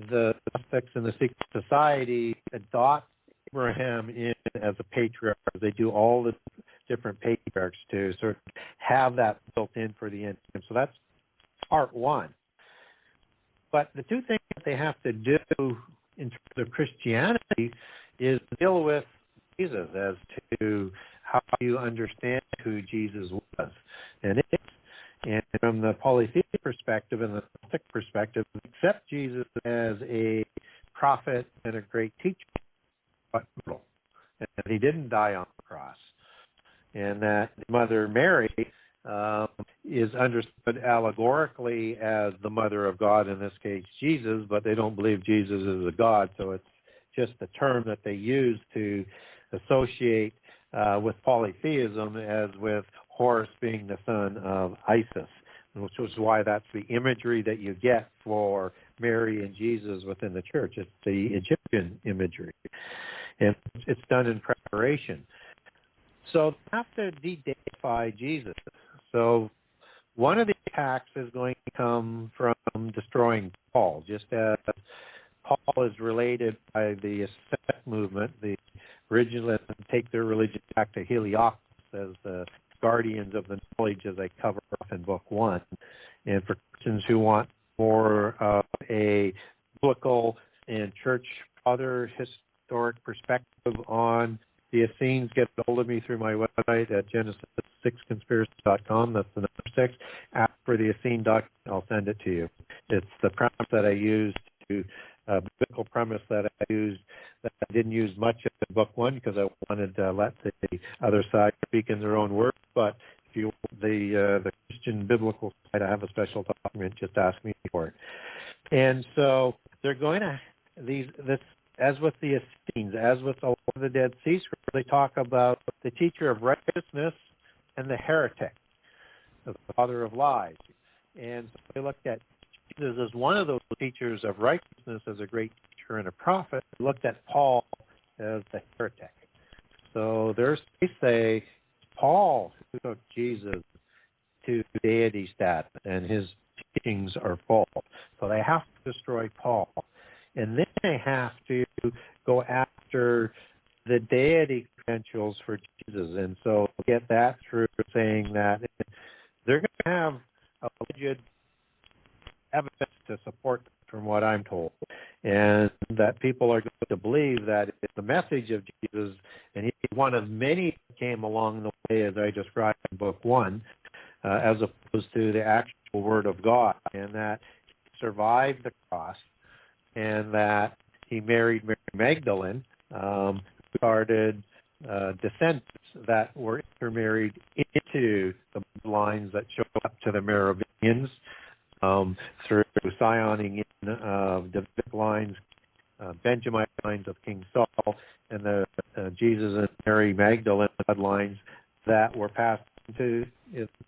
the suspects in the secret society adopt Abraham in as a patriarch. They do all the different patriarchs to sort of have that built in for the end. And so that's part 1. But the two things that they have to do in terms of Christianity is deal with Jesus as to how you understand who Jesus was. And from the polytheistic perspective and the Gnostic perspective, accept Jesus as a prophet and a great teacher, but mortal. And he didn't die on the cross. And that Mother Mary is understood allegorically as the mother of God, in this case Jesus, but they don't believe Jesus is a God, so it's just a term that they use to associate with polytheism, as with Horus being the son of Isis, which is why that's the imagery that you get for Mary and Jesus within the church. It's the Egyptian imagery, and it's done in preparation. So they have to de-deify Jesus. So one of the attacks is going to come from destroying Paul, just as Paul is related by the ascetic movement, the originalists take their religion back to Heliopolis as the guardians of the knowledge, as I cover off in Book 1. And for Christians who want more of a biblical and church father historic perspective on the Essenes, get a hold of me through my website at Genesis6conspiracy.com. That's the number 6. Ask for the Essene document. I'll send it to you. It's the premise that I used to, biblical premise that I used, that I didn't use much in Book 1 because I wanted to let the other side speak in their own words. But if you want the Christian biblical side, I have a special document. Just ask me for it. And so they're going to as with the Essenes, as with a lot of the Dead Sea Scrolls, they talk about the teacher of righteousness and the heretic, the father of lies. And so they looked at Jesus as one of those teachers of righteousness, as a great teacher and a prophet. They looked at Paul as the heretic. So they say Paul who took Jesus to deity status, and his teachings are false. So they have to destroy Paul. And then they have to go after the deity credentials for Jesus. And so get that through saying that they're going to have alleged evidence to support from what I'm told. And that people are going to believe that it's the message of Jesus, and he's one of many that came along the way, as I described in Book 1, as opposed to the actual Word of God, and that he survived the cross, and that he married Mary Magdalene, who started descendants that were intermarried into the lines that show up to the Merovingians through scioning in Davidic lines, Benjamite lines of King Saul, and the Jesus and Mary Magdalene bloodlines that were passed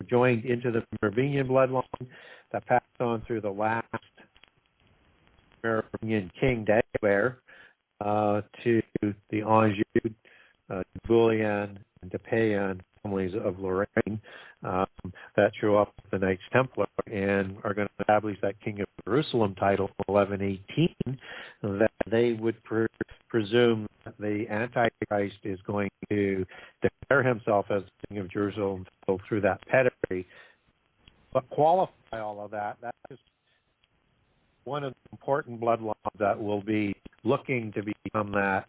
joined into the Merovingian bloodline that passed on through the last Merovingian king, Dagobert, to the Anjou, Bouillon, and Depayan families of Lorraine that show up with the Knights Templar and are going to establish that King of Jerusalem title in 1118, that they would presume that the Antichrist is going to declare himself as King of Jerusalem through that pedigree. But qualify all of that, that's just one of the important bloodlines that will be looking to become that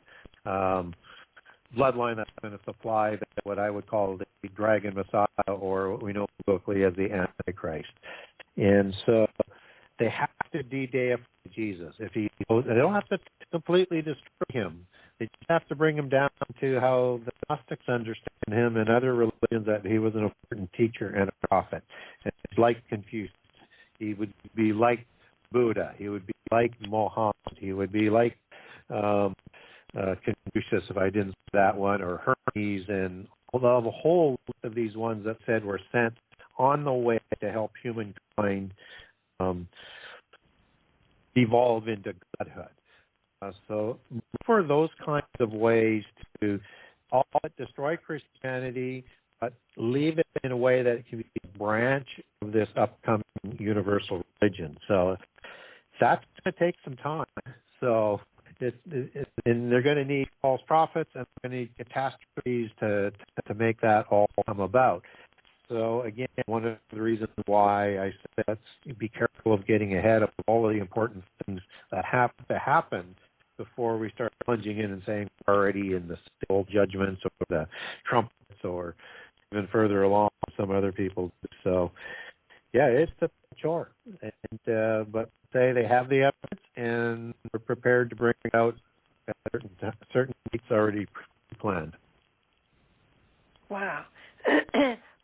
bloodline that's going to supply what I would call the Dragon Messiah, or what we know locally as the Antichrist. And so they have to de-deify Jesus. They don't have to completely destroy him. They just have to bring him down to how the Gnostics understand him and other religions, that he was an important teacher and a prophet. And it's like Confucius. He would be like Buddha. He would be like Mohammed. He would be like Confucius, if I didn't say that one, or Hermes, and a whole list of these ones that said were sent on the way to help humankind evolve into godhood. So for those kinds of ways to destroy Christianity, but leave it in a way that it can be a branch of this upcoming universal religion. So that's going to take some time. So and they're going to need false prophets, and they're going to need catastrophes to make that all come about. So again, one of the reasons why I said let's be careful of getting ahead of all of the important things that have to happen before we start plunging in and saying we're already in the still judgments or the trumpets, or even further along some other people. So yeah, it's a chore. And but say they have the evidence and we're prepared to bring out certain dates already planned. Wow.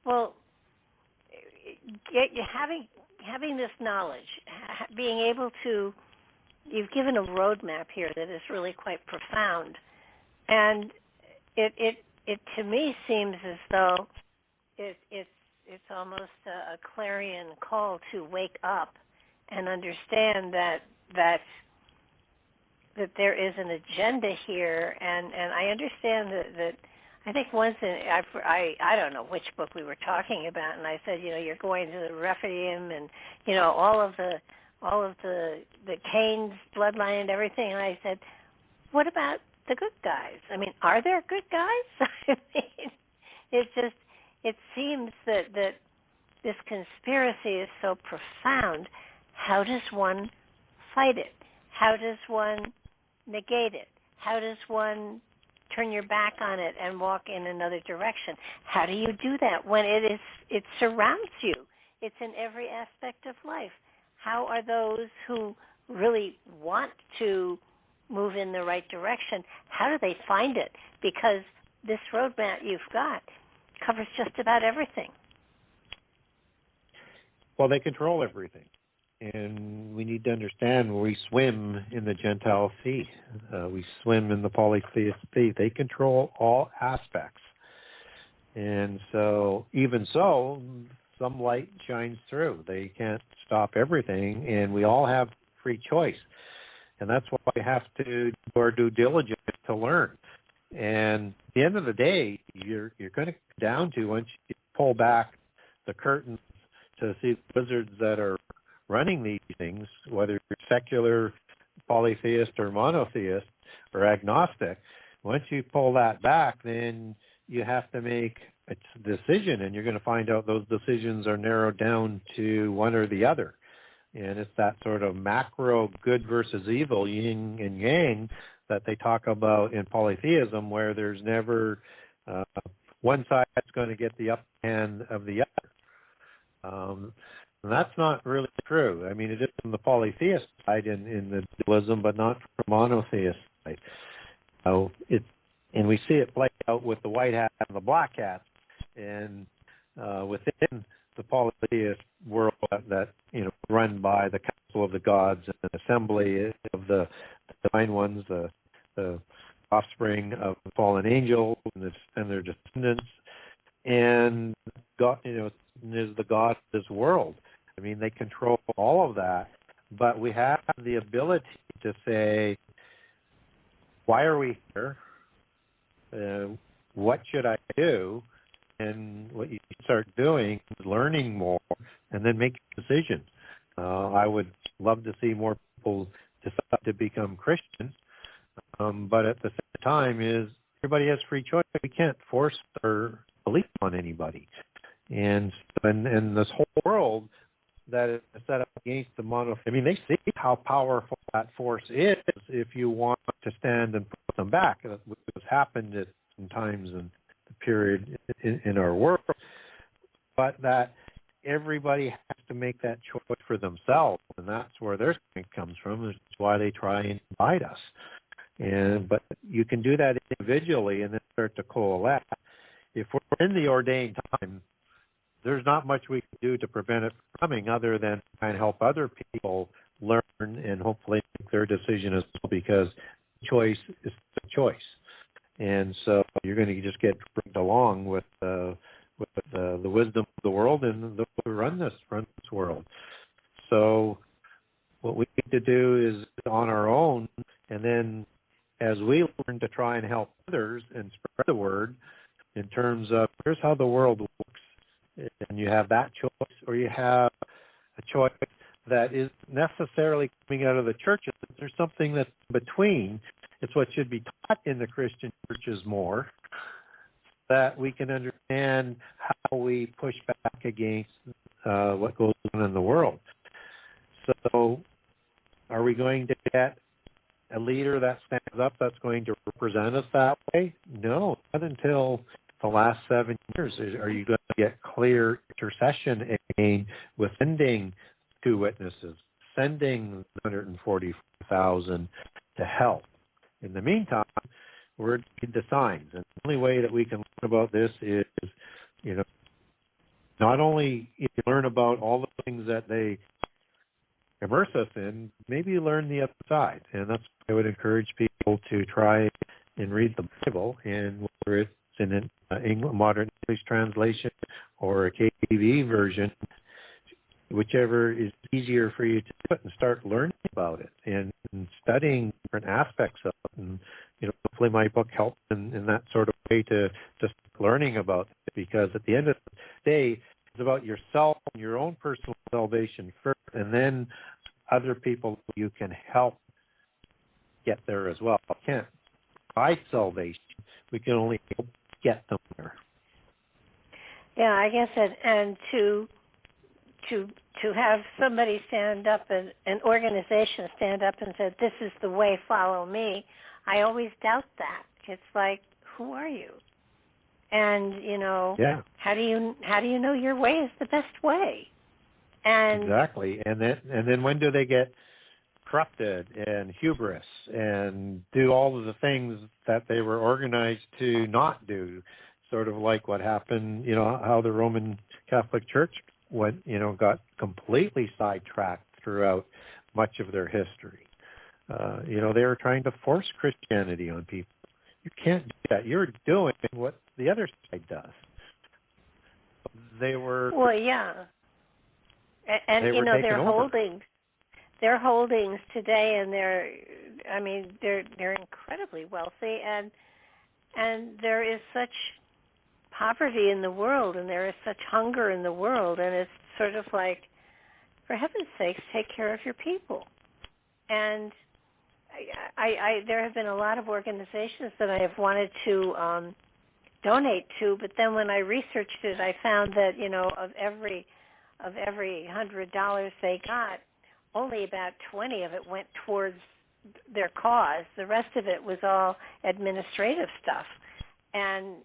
Well, having this knowledge, being able to, you've given a roadmap here that is really quite profound, and it to me seems as though it's almost a clarion call to wake up and understand that there is an agenda here, and I understand that I think once I don't know which book we were talking about, and I said, you're going to the Rephidim and all of the Cain's bloodline and everything, and I said, what about the good guys? I mean, are there good guys? I mean, it seems that this conspiracy is so profound. How does one fight it? How does one negate it? How does one turn your back on it and walk in another direction? How do you do that when it surrounds you? It's in every aspect of life. How are those who really want to move in the right direction, how do they find it? Because this roadmap you've got covers just about everything. Well, they control everything. And we need to understand when we swim in the Gentile sea, we swim in the polytheist sea. They control all aspects. And so, even so, some light shines through. They can't stop everything, and we all have free choice. And that's why we have to do our due diligence to learn. And at the end of the day, you're going to come down to, once you pull back the curtains to see the wizards that are running these things, whether you're secular, polytheist, or monotheist, or agnostic, once you pull that back, then you have to make a decision, and you're going to find out those decisions are narrowed down to one or the other. And it's that sort of macro good versus evil, yin and yang, that they talk about in polytheism, where there's never one side that's going to get the upper hand of the other. And that's not really true. I mean, it is from the polytheist side in the dualism, but not from the monotheist side. And we see it play out with the white hat and the black hat, and within the polytheist world that run by the council of the gods and the assembly of the divine ones, the offspring of the fallen angels and their descendants, and God, is the God of this world. I mean, they control all of that, but we have the ability to say, why are we here? What should I do? And what you start doing is learning more and then make a decision. I would love to see more people decide to become Christians, but at the same time is everybody has free choice. We can't force our belief on anybody. And this whole world that is set up against the monotheist, I mean, they see how powerful that force is if you want to stand and put them back. Which has happened at some times in the period in our world, but that everybody has to make that choice for themselves, and that's where their strength comes from. That's why they try and divide us. But you can do that individually and then start to coalesce. If we're in the ordained time, there's not much we can do to prevent it from coming other than try and help other people learn and hopefully make their decision as well, because choice is the choice. And so you're going to just get brought along with the wisdom of the world and those who run this world. So what we need to do is on our own, and then as we learn to try and help others and spread the word in terms of here's how the world works, and you have that choice, or you have a choice that is necessarily coming out of the churches. There's something that's between. It's what should be taught in the Christian churches more, that we can understand how we push back against what goes on in the world. So are we going to get a leader that stands up that's going to represent us that way? No, not until the last 7 years. Are you going to get clear intercession again with sending 2 witnesses, sending 144,000 to help? In the meantime, we're into signs. And the only way that we can learn about this is, not only learn about all the things that they immerse us in, maybe learn the other side. And that's what I would encourage people to try and read the Bible, and whether it's in a modern English translation or a KJV version, whichever is easier for you to do it, and start learning about it and studying different aspects of it. And hopefully my book helps in that sort of way to just learning about it, because at the end of the day, it's about yourself and your own personal salvation first, and then other people you can help get there as well. We can't provide salvation. We can only help get them there. Yeah, I guess and to have somebody stand up, and an organization stand up and say, "This is the way, follow me." I always doubt that. It's like, who are you? And how do you know your way is the best way? And exactly. And then when do they get corrupted and hubris and do all of the things that they were organized to not do? Sort of like what happened, how the Roman Catholic Church got completely sidetracked throughout much of their history. They were trying to force Christianity on people. You can't do that. You're doing what the other side does. They were. Well, yeah. And their holdings today, and they're incredibly wealthy, and there is such poverty in the world, and there is such hunger in the world, and it's sort of like, for heaven's sakes, take care of your people. And there have been a lot of organizations that I have wanted to donate to, but then when I researched it, I found that of every $100 they got, only about 20 of it went towards their cause. The rest of it was all administrative stuff, and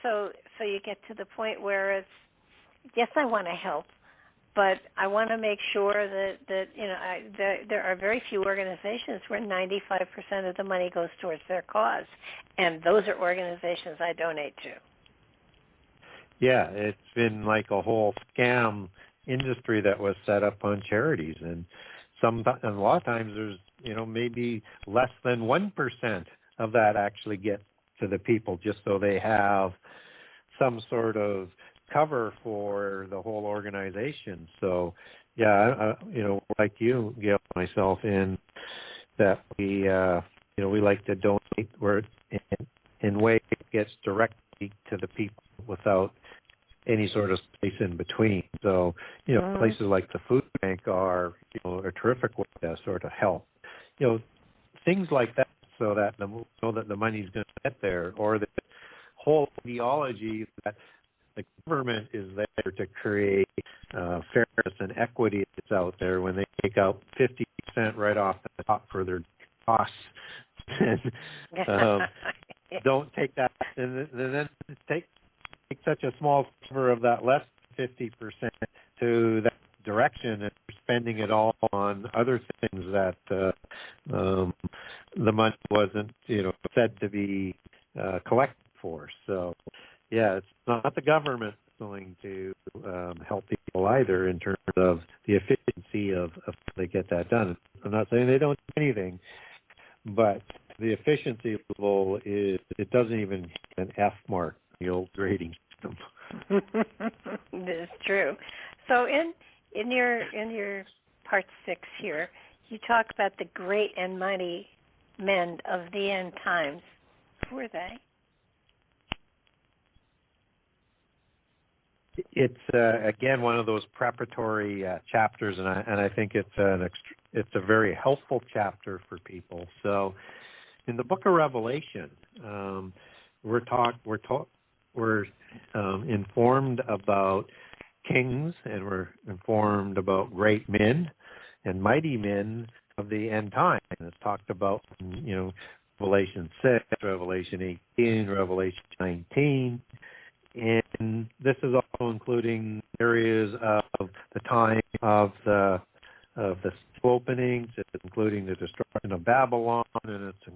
so you get to the point where it's, yes, I want to help, but I want to make sure that there are very few organizations where 95% of the money goes towards their cause, and those are organizations I donate to. Yeah, it's been like a whole scam industry that was set up on charities, and a lot of times there's maybe less than 1% of that actually get to the people, just so they have some sort of cover for the whole organization. So, yeah, like you, Gail, myself, in that we like to donate where in way it gets directly to the people without any sort of space in between. So, places like the food bank are a terrific way to sort of help. Things like that, so that the money's going to get there, or the whole ideology that the government is there to create fairness and equity that's out there when they take out 50% right off the top for their costs. Don't take that, and then take such a small cover of that less than 50% to that direction, and spending it all on other things that the money wasn't said to be collected for. So, yeah, it's not the government going to help people either in terms of the efficiency of how they get that done. I'm not saying they don't do anything, but the efficiency level it doesn't even hit an F mark, the old grading system. This is true. So in your part 6 here, you talk about the great and mighty men of the end times. Who are they? It's again one of those preparatory chapters, and I think it's a very helpful chapter for people. So, in the Book of Revelation, we're informed about kings, and we're informed about great men and mighty men of the end time. And it's talked about Revelation 6, Revelation 18, Revelation 19. And this is also including areas of the time of the openings. It's including the destruction of Babylon, and it's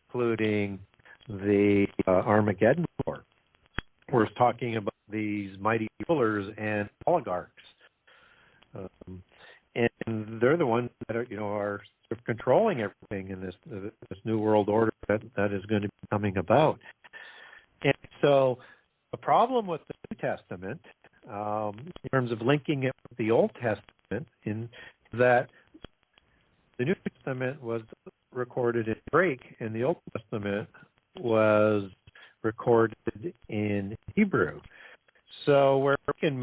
including the Armageddon War. We're talking about these mighty rulers and oligarchs, and they're the ones that are sort of controlling everything in this new world order that is going to be coming about. And so, the problem with the New Testament, in terms of linking it with the Old Testament, in that the New Testament was recorded in Greek and the Old Testament was recorded in Hebrew. So where we can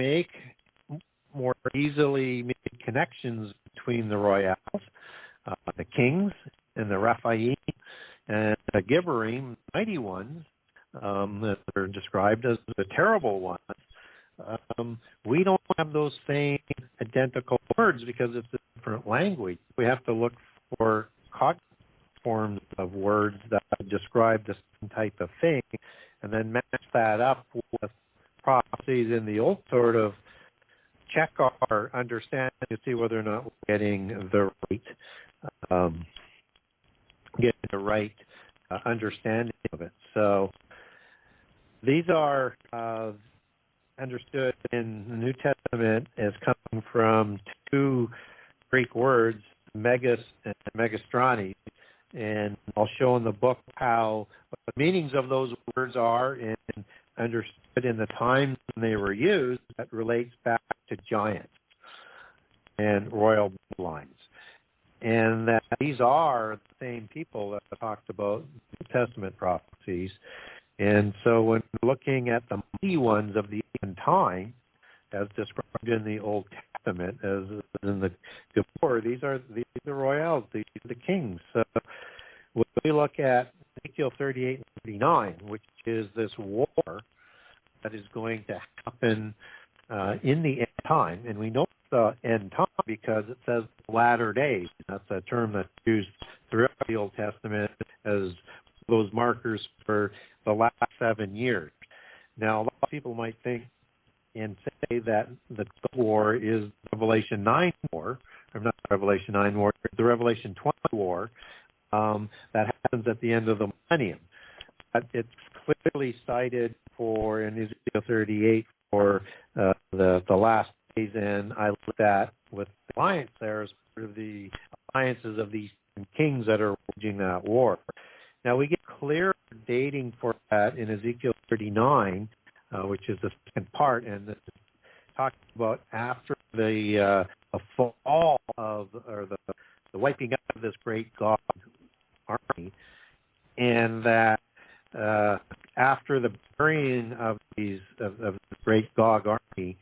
more easily make connections between the royals, the kings, and the Rephaim, and the Gibborim, mighty ones, that are described as the terrible ones, we don't have those same identical words because it's a different language. We have to look for forms of words that describe the same type of thing, and then match that up with prophecies in the old, sort of check our understanding to see whether or not we're getting the right understanding of it. So these are understood in the New Testament as coming from two Greek words, megas and megastranes, and I'll show in the book how the meanings of those words are and understood in the times when they were used. That relates back to giants and royal bloodlines. And that these are the same people that I talked about in New Testament prophecies. And so when looking at the mighty ones of the end time, as described in the Old Testament, as in the Gabor, these are the royals, these are the kings. So when we look at Ezekiel 38 and 39, which is this war that is going to happen in the end time, and we know the end time because it says latter days. That's a term that's used throughout the Old Testament as those markers for the last 7 years. Now, a lot of people might think and say that the war is Revelation 9 war, or not Revelation 9 war, the Revelation 20 war that happens at the end of the millennium. But it's clearly cited for in Ezekiel 38 for the last days, and I looked at with the alliance there as part of the alliances of these kings that are waging that war. Now, we get clear dating for that in Ezekiel 39, which is the second part, and this is talking about after the fall of, or the wiping out of this great Gog army, and that after the burying of these of the great Gog army,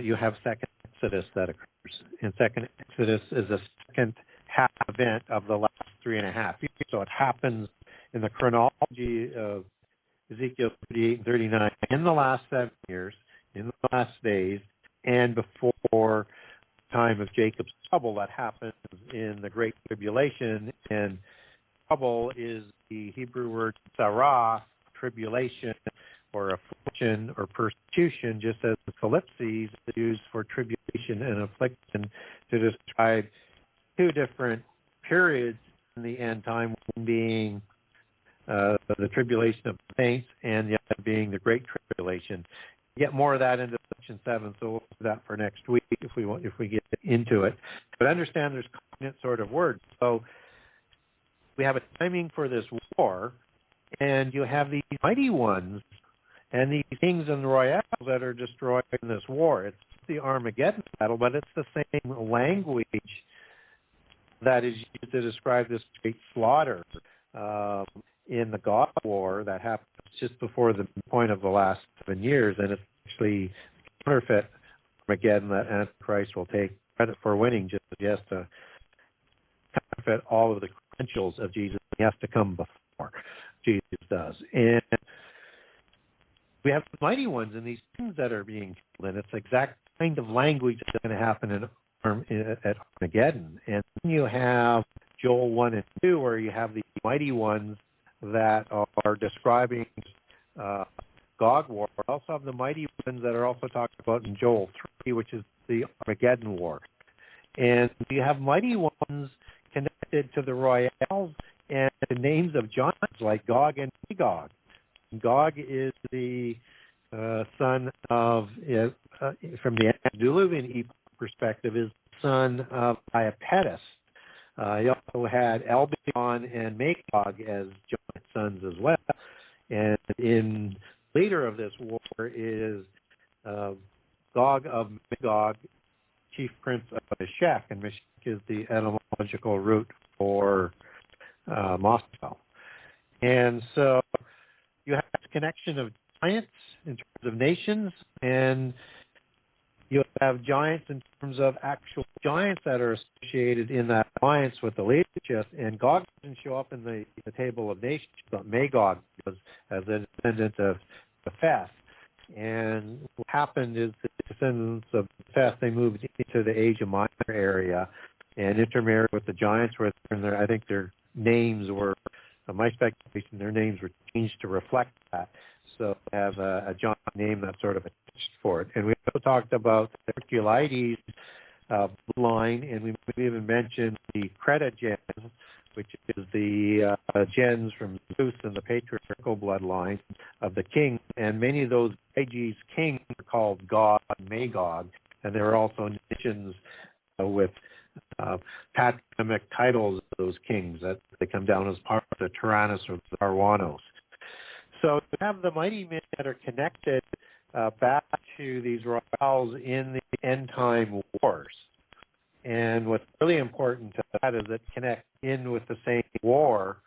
you have second Exodus that occurs. And second Exodus is a second half event of the last 3.5 years. So it happens in the chronology of Ezekiel 38 and 39 in the last 7 years, in the last days, and before the time of Jacob's trouble that happens in the Great Tribulation. And trouble is the Hebrew word sarah, tribulation, or affliction or persecution, just as the ellipses is used for tribulation and affliction to describe two different periods in the end time, one being the tribulation of the saints and the other being the Great Tribulation. Get more of that into section 7, so we'll do that for next week if we get into it. But understand there's covenant sort of words. So we have a timing for this war, and you have these mighty ones and these kings and royals that are destroyed in this war. It's the Armageddon battle, but it's the same language that is used to describe this great slaughter in the Gog War that happens just before the point of the last 7 years, and it's actually counterfeit Armageddon that Antichrist will take credit for winning, just as he has to counterfeit all of the credentials of Jesus. He has to come before Jesus does. And we have the mighty ones and these things that are being killed, and it's the exact kind of language that's going to happen at Armageddon. And then you have Joel 1 and 2, where you have the mighty ones that are describing Gog War. We also have the mighty ones that are also talked about in Joel 3, which is the Armageddon War. And you have mighty ones connected to the royals and the names of giants like Gog and Magog. Gog is the son of, from the Antediluvian perspective, is the son of Iapetus. He also had Albion and Magog as giant sons as well. And in leader of this war is Gog of Magog, chief prince of Meshech, and Meshech is the etymological root for Moscow. And so you have this connection of giants in terms of nations, and you have giants in terms of actual giants that are associated in that alliance with the leadership. And Gog doesn't show up in the table of nations, but Magog does as a descendant of Japheth. And what happened is the descendants of Japheth, they moved into the Asia Minor area and intermarried with the giants, where I think their names were, my speculation, their names were changed to reflect that. So they have a giant name that's sort of attached for it. And we also talked about the Herculides line, and we even mentioned the Creta gens, which is the gens from Zeus and the patriarchal bloodline of the king. And many of those Aegean kings are called Gog and Magog, and there are also nations with patronymic titles of those kings, that they come down as part of the Tyrannus or the Arwanos. So you have the mighty men that are connected back to these royals in the end time wars. And what's really important to that is it connects in with the same war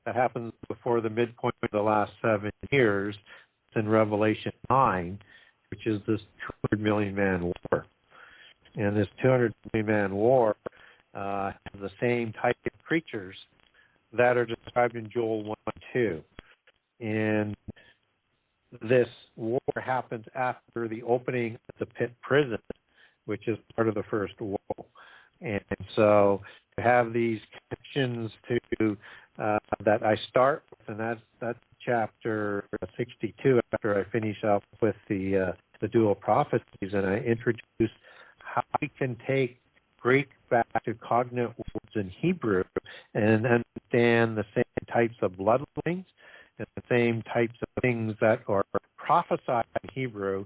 that happens before the midpoint of the last 7 years. It's in Revelation 9, which is this 200 million man war. And this 200 million man war has the same type of creatures that are described in Joel 1 and 2. And this war happens after the opening of the pit prison, which is part of the first war. And so to have these connections to that I start with, and that's chapter 62 after I finish up with the dual prophecies, and I introduce how we can take Greek back to cognate words in Hebrew and understand the same types of bloodlines and the same types of things that are prophesied in Hebrew,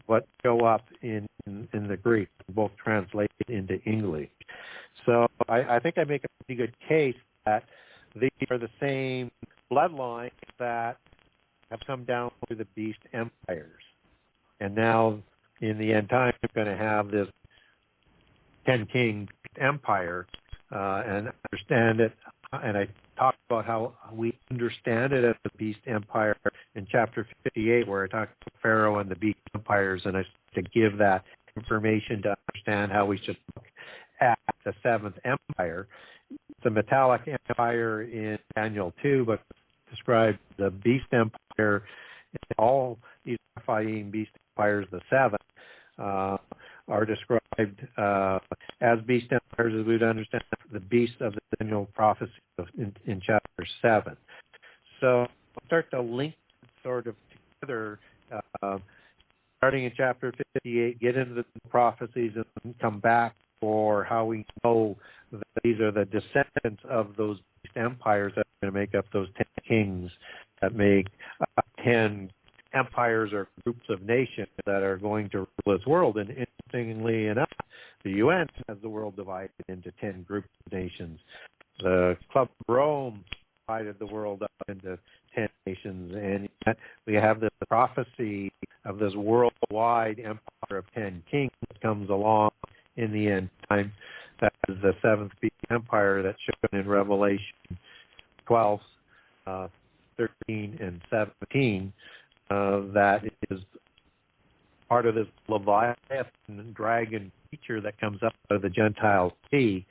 but show up in the Greek, both translated into English. So I think I make a pretty good case that these are the same bloodlines that have come down through the beast empires. And now, in the end time, we're going to have this 10-king empire and understand it. And I talk about how we understand it as the beast empire in chapter 58, where I talk about Pharaoh and the beast empires, and I to give that information to understand how we should look at the seventh empire. It's a metallic empire in Daniel 2, but described the beast empire. All these Rephaim beast empires, the seven, are described as beast empires as we would understand the beast of the Daniel prophecy in chapter 7. So I'll start to link sort of together, starting in chapter 58, get into the prophecies, and come back for how we know that these are the descendants of those beast empires that are going to make up those 10 kings that make 10 empires or groups of nations that are going to rule this world. And interestingly enough, the UN has the world divided into 10 groups of nations. The Club of Rome divided the world up into 10 nations, and yet we have this prophecy of this worldwide empire of 10 kings that comes along in the end time. That is the seventh beast empire that's shown in Revelation 12, 13, and 17. That is part of this Leviathan dragon creature that comes up out of the Gentile sea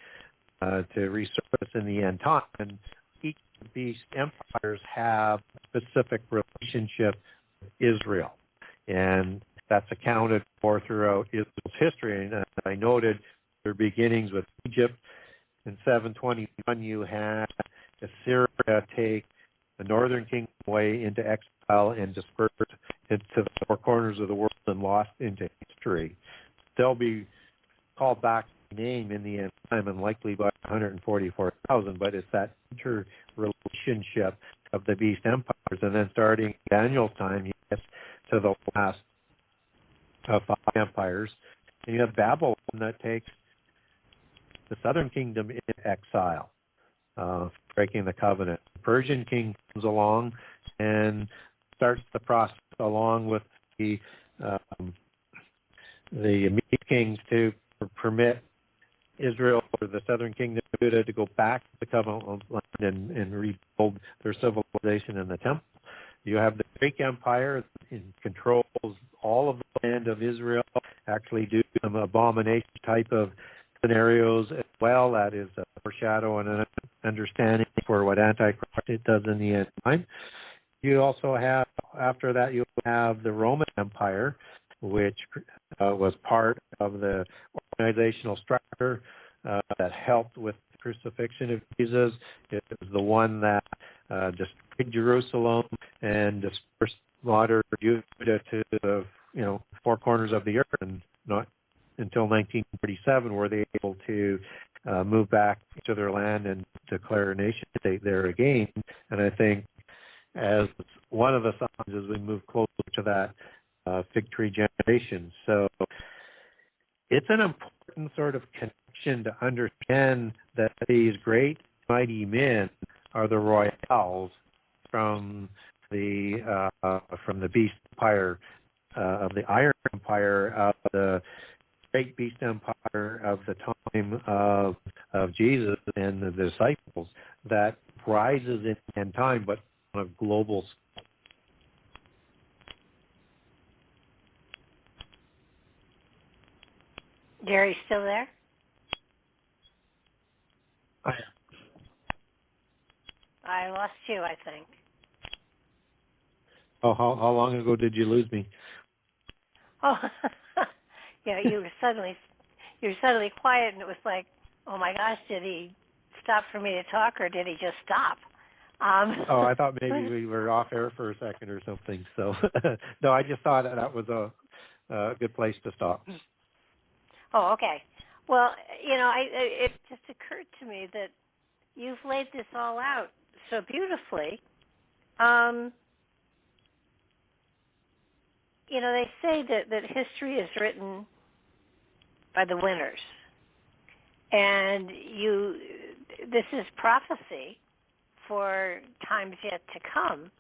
to resurface in the end time. And each of these empires have a specific relationship with Israel. And that's accounted for throughout Israel's history. And I noted their beginnings with Egypt. In 721, you had Assyria take the northern kingdom away into exile and dispersed into the four corners of the world and lost into history. They'll be called back to name in the end time, and likely by 144,000, but it's that interrelationship of the beast empires. And then starting Daniel's time, he gets to the last of 5 empires. And you have Babylon that takes the southern kingdom in exile, breaking the covenant. The Persian king comes along and starts the process along with the Mede kings to permit Israel or the southern kingdom of Judah to go back to the covenant land and rebuild their civilization in the temple. You have the Greek Empire that controls all of the land of Israel, actually do some abomination type of scenarios as well. That is a foreshadow and an understanding for what Antichrist it does in the end time. You also have, after that, you have the Roman Empire, which was part of the organizational structure that helped with the crucifixion of Jesus. It was the one that destroyed Jerusalem and dispersed slaughtered Judah to the four corners of the earth, and not until 1947 were they able to move back to their land and declare a nation state there again. And I think as one of the signs as we move closer to that fig tree generation. So it's an important sort of connection to understand that these great mighty men are the royals from the Beast Empire, of the Iron Empire, of the great Beast Empire of the time of Jesus and the disciples, that rises in time, but on a global scale. Gary, still there? I lost you, I think. Oh, how long ago did you lose me? Oh, yeah, you were suddenly quiet, and it was like, oh my gosh, did he stop for me to talk, or did he just stop? Oh, I thought maybe we were off air for a second or something. So, no, I just thought that was a good place to stop. Oh, okay. Well, it just occurred to me that you've laid this all out so beautifully. They say that history is written by the winners, and this is prophecy for times yet to come.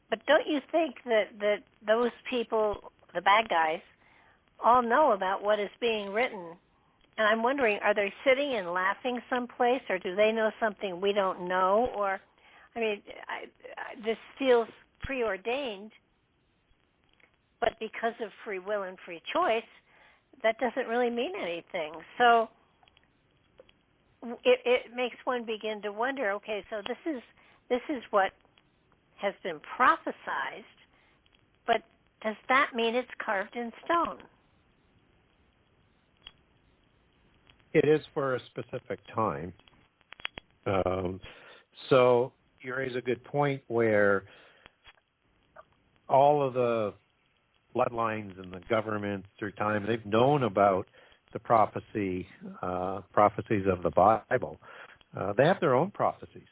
But don't you think that those people, the bad guys, all know about what is being written? And I'm wondering, are they sitting and laughing someplace, or do they know something we don't know? Or, this feels preordained, but because of free will and free choice, that doesn't really mean anything. So it makes one begin to wonder, okay, so this is what has been prophesized, but does that mean it's carved in stone? It is for a specific time. So you raise a good point where all of the bloodlines and the governments through time, they've known about the prophecies of the Bible. They have their own prophecies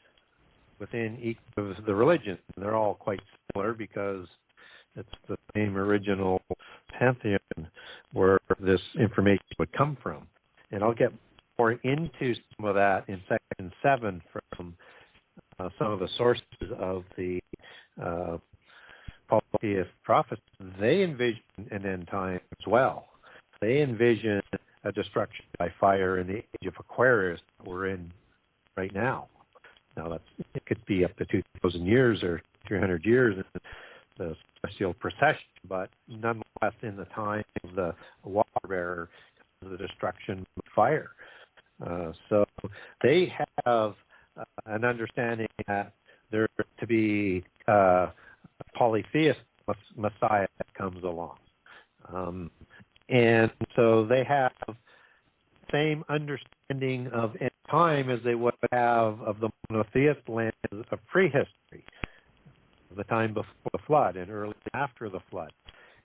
within each of the religions. And they're all quite similar because it's the same original pantheon where this information would come from. And I'll get more into some of that in section 7 from some of the sources of the polytheist prophets. They envision an end time as well. They envision a destruction by fire in the age of Aquarius that we're in right now. Now, it could be up to 2,000 years or 300 years in the celestial procession, but nonetheless in the time of the water bearer, the destruction of fire. So they have an understanding that there to be a polytheist Messiah that comes along. And so they have the same understanding of end time as they would have of the monotheist lands of prehistory, the time before the flood and early after the flood.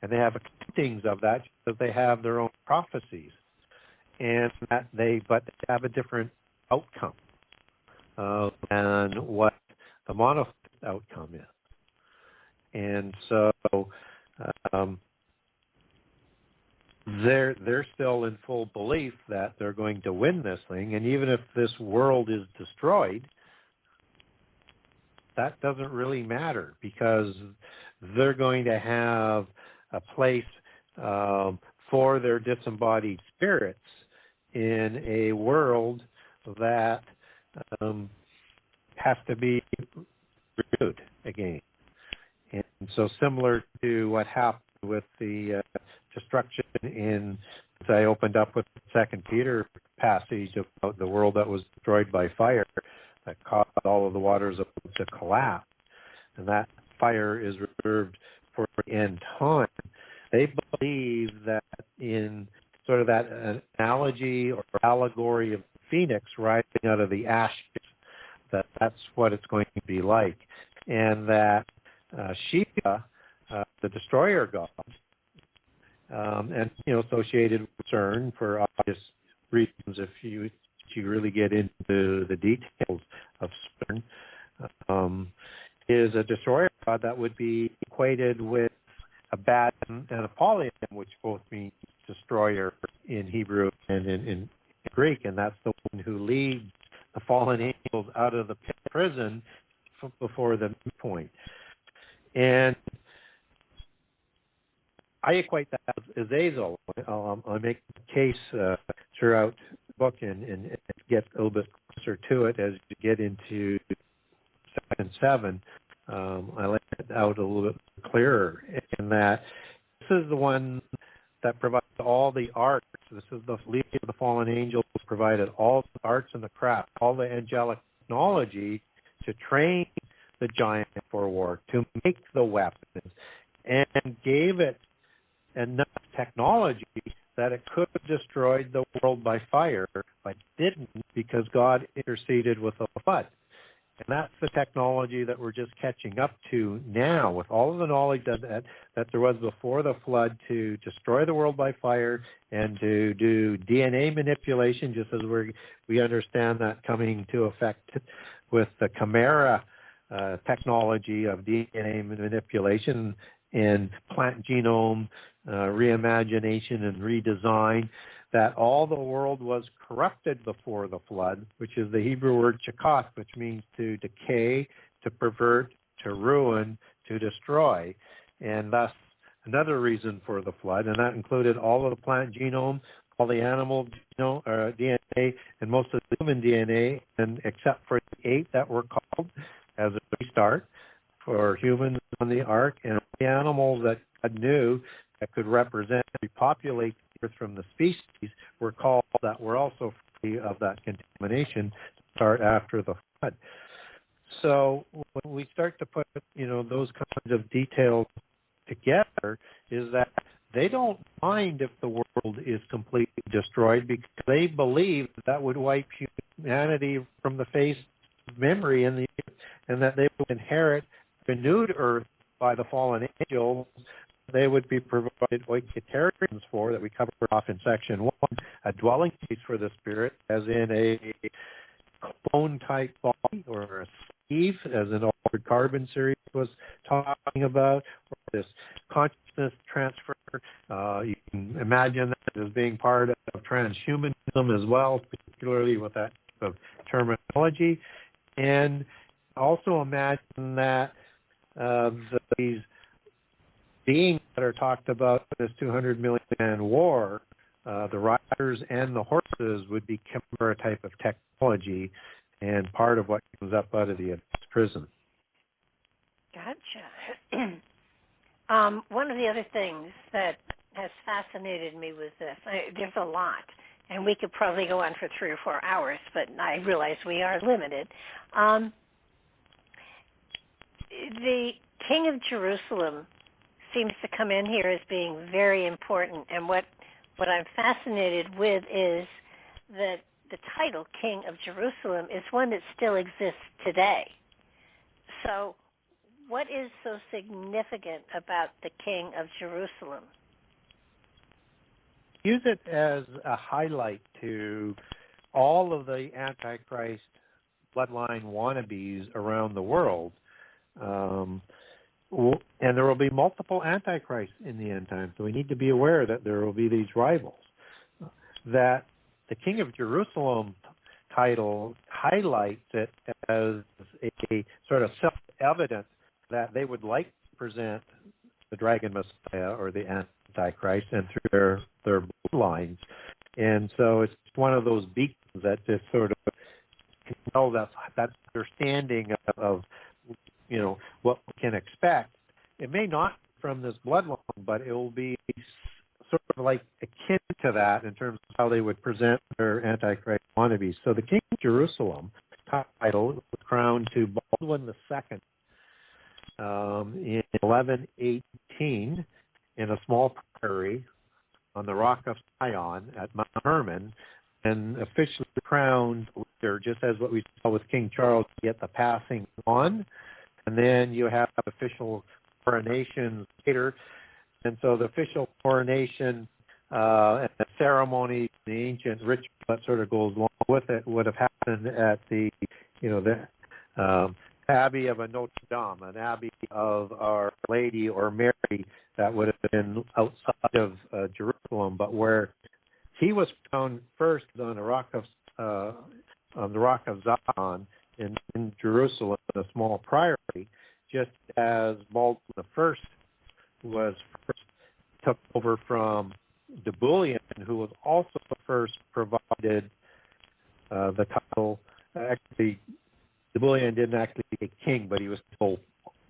And they have accounting of that because they have their own prophecies. And that they have a different outcome than what the monotheist outcome is. And so they're still in full belief that they're going to win this thing, and even if this world is destroyed, that doesn't really matter because they're going to have a place for their disembodied spirits in a world that has to be renewed again. And so similar to what happened with the destruction as I opened up with the 2 Peter passage about the world that was destroyed by fire that caused all of the waters to collapse. And that fire is reserved for the end time. They believe that in sort of that analogy or allegory of the phoenix rising out of the ashes, that's what it's going to be like. And that Sheba, the destroyer god, and associated with CERN for obvious reasons, if you really get into the details of CERN, is a destroyer god that would be equated with Abaddon and Apollyon, which both mean destroyer in Hebrew and in Greek, and that's the one who leads the fallen angels out of the prison before the midpoint. And I equate that as Azazel. I make the case throughout the book and get a little bit closer to it as you get into 7. I lay it out a little bit clearer in that this is the one that provides all the arts. This is the leader of the fallen angels who provided all the arts and the craft, all the angelic technology to train the giant for war, to make the weapons, and gave it enough technology that it could have destroyed the world by fire, but didn't because God interceded with the flood. And that's the technology that we're just catching up to now, with all of the knowledge that there was before the flood to destroy the world by fire and to do DNA manipulation, just as we understand that coming to effect with the Chimera technology of DNA manipulation and plant genome reimagination and redesign, that all the world was corrupted before the flood, which is the Hebrew word chakak, which means to decay, to pervert, to ruin, to destroy. And that's another reason for the flood, and that included all of the plant genome, all the animal DNA, and most of the human DNA, and except for the 8 that were called as a restart for humans on the ark, and the animals that God knew that could represent, repopulate the earth from the species were called that were also free of that contamination to start after the flood. So when we start to put, those kinds of details together, is that they don't mind if the world is completely destroyed because they believe that would wipe humanity from the face of memory in the earth, and that they would inherit a renewed earth by the fallen angels. They would be provided oikotarians for, that we covered off in section 1, a dwelling place for the spirit, as in a clone-type body, or a sleeve, as in Altered Carbon series was talking about, or this consciousness transfer. You can imagine that as being part of transhumanism as well, particularly with that type of terminology. And also imagine that these beings that are talked about in this 200 million man war, the riders and the horses would be Chimera type of technology and part of what comes up out of the prison. Gotcha. One of the other things that has fascinated me with this, there's a lot, and we could probably go on for 3 or 4 hours, but I realize we are limited. The King of Jerusalem seems to come in here as being very important, and what I'm fascinated with is that the title King of Jerusalem is one that still exists today. So what is so significant about the King of Jerusalem? Use it as a highlight to all of the Antichrist bloodline wannabes around the world. And there will be multiple Antichrists in the end time, so we need to be aware that there will be these rivals. That the King of Jerusalem title highlights it as a sort of self-evident that they would like to present the Dragon Messiah or the Antichrist and through their bloodlines. And so it's one of those beacons that just sort of tell that understanding of what we can expect. It may not from this bloodline, but it will be sort of like akin to that in terms of how they would present their Antichrist wannabes. So the King of Jerusalem title was crowned to Baldwin II in 1118 in a small prairie on the Rock of Sion at Mount Hermon, and officially crowned later, just as what we saw with King Charles, to get the passing on. And then you have official coronations later. And so the official coronation and the ceremony, the ancient ritual that sort of goes along with it, would have happened at the abbey of a Notre Dame, an abbey of Our Lady or Mary that would have been outside of Jerusalem, but where he was found first on the rock of Zion in Jerusalem, in a small priory, just as Baldwin the First was first took over from de Bouillon, who was also the first provided the title. Actually, de Bouillon didn't actually be a king, but he was still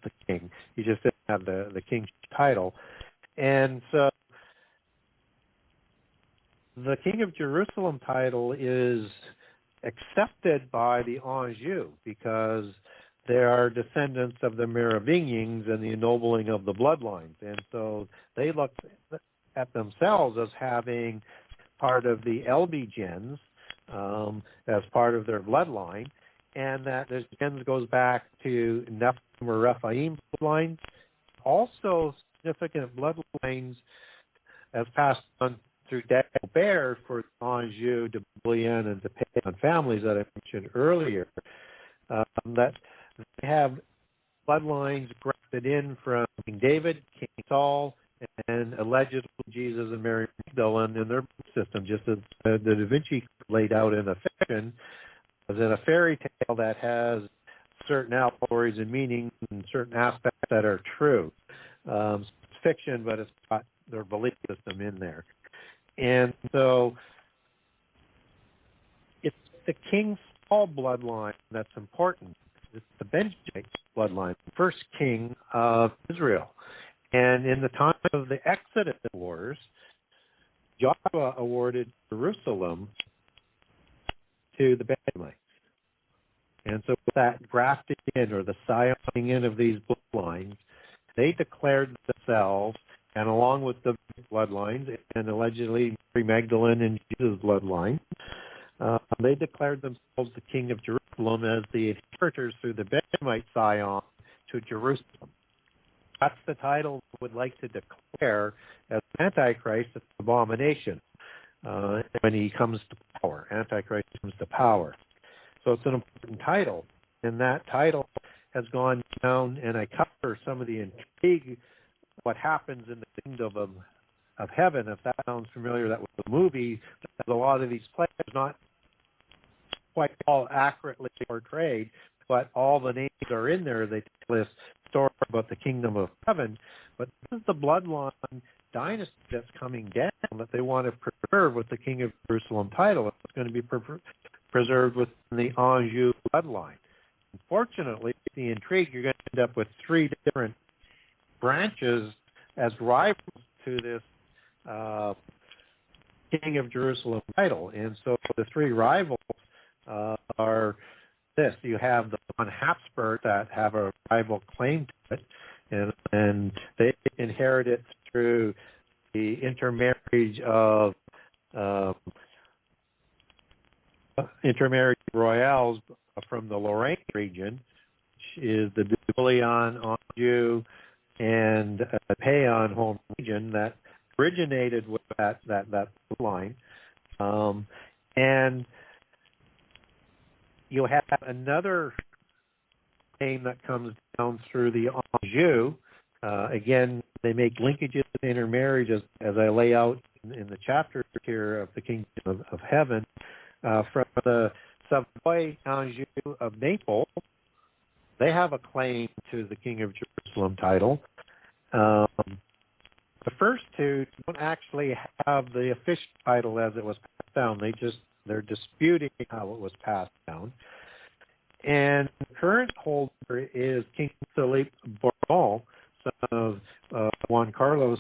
the king. He just didn't have the king's title. And so the King of Jerusalem title is accepted by the Anjou because they are descendants of the Merovingians and the ennobling of the bloodlines. And so they look at themselves as having part of the Elbi gens as part of their bloodline, and that this gens goes back to Nephilim or Rephaim bloodlines, also significant bloodlines as passed on through Dagobert for Anjou, de Bouillon, and the Pagan families that I mentioned earlier, that they have bloodlines grafted in from King David, King Saul, and allegedly Jesus and Mary Magdalene in their system, just as the Da Vinci laid out in a fiction, as in a fairy tale that has certain allegories and meanings and certain aspects that are true. It's fiction, but it's got their belief system in there. And so it's the King Saul bloodline that's important. It's the Benjamite bloodline, the first king of Israel. And in the time of the Exodus Wars, Joshua awarded Jerusalem to the Benjamites. And so with that grafting in or the scioning in of these bloodlines, they declared themselves, and along with the bloodlines and allegedly Mary Magdalene and Jesus' bloodline, they declared themselves the king of Jerusalem as the inheritors through the Benjamite scion to Jerusalem. That's the title they would like to declare as Antichrist, an abomination when he comes to power. Antichrist comes to power. So it's an important title, and that title has gone down, and I cover some of the intrigue, what happens in the kingdom of heaven. If that sounds familiar, that was the movie. A lot of these players not quite all accurately portrayed, but all the names are in there. They tell this story about the kingdom of heaven, but this is the bloodline dynasty that's coming down that they want to preserve with the King of Jerusalem title. It's going to be preserved within the Anjou bloodline. Unfortunately, the intrigue, you're going to end up with three different branches as rivals to this King of Jerusalem title. And so the three rivals are this. You have the von Habsburg that have a rival claim to it, and they inherit it through the intermarriage of intermarriage royales from the Lorraine region, which is the Bouillon, Anjou, and Payan home region that originated with that line. And you'll have another name that comes down through the Anjou. Again, they make linkages and intermarriages, as I lay out in the chapter here of the Kingdom of Heaven, from the Savoy Anjou of Naples. They have a claim to the King of Jerusalem title. The first two don't actually have the official title as it was passed down. They're disputing how it was passed down. And the current holder is King Philippe Bourbon, son of Juan Carlos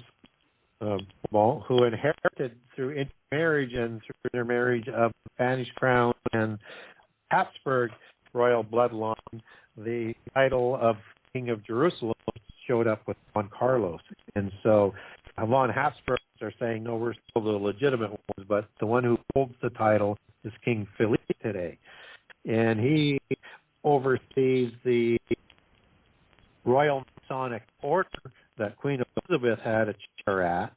Bourbon, who inherited through intermarriage and through intermarriage of the Spanish crown and Habsburg royal bloodline, the title of King of Jerusalem showed up with Juan Carlos. And so von Habsburgs are saying, no, we're still the legitimate ones, but the one who holds the title is King Philippe today. And he oversees the Royal Masonic Order that Queen Elizabeth had a chair at,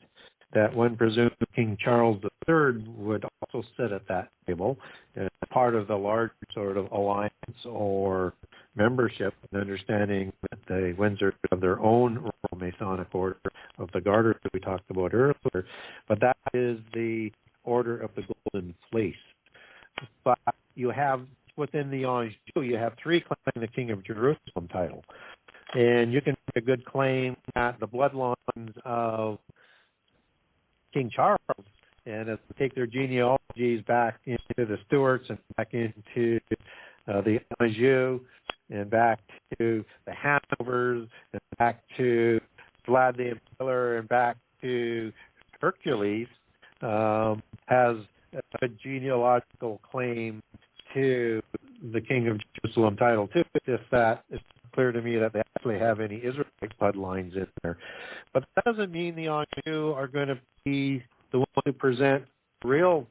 that when presumed King Charles III would also sit at that table, as part of the large sort of alliance or membership. And understanding that the Windsors have their own Royal Masonic Order of the Garter that we talked about earlier, but that is the Order of the Golden Fleece. But you have, within the Anjou, you have three claiming the King of Jerusalem title. And you can make a good claim that the bloodlines of King Charles, and as they take their genealogies back into the Stuarts and back into the Anjou and back to the Hanovers and back to Vlad the Impaler and back to Hercules, has a genealogical claim to the King of Jerusalem title too. It's that it's clear to me that they actually have any Israelite bloodlines in there. But that doesn't mean the Anjou are going to be the one who present real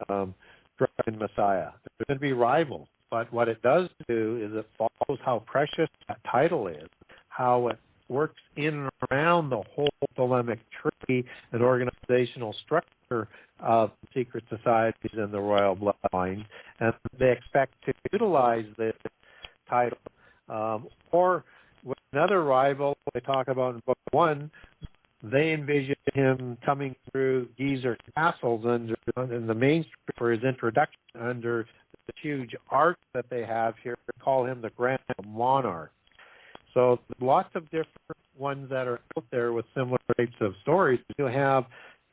Dragon Messiah. They're going to be rivals. But what it does do is it follows how precious that title is, how it works in and around the whole Thelemic tree and organizational structure of secret societies and the royal bloodline. And they expect to utilize this title. Or with another rival they talk about in Book 1, they envision him coming through Beasr castles in the main street for his introduction under the huge arch that they have here. They call him the Grand Monarch. So lots of different ones that are out there with similar types of stories. You have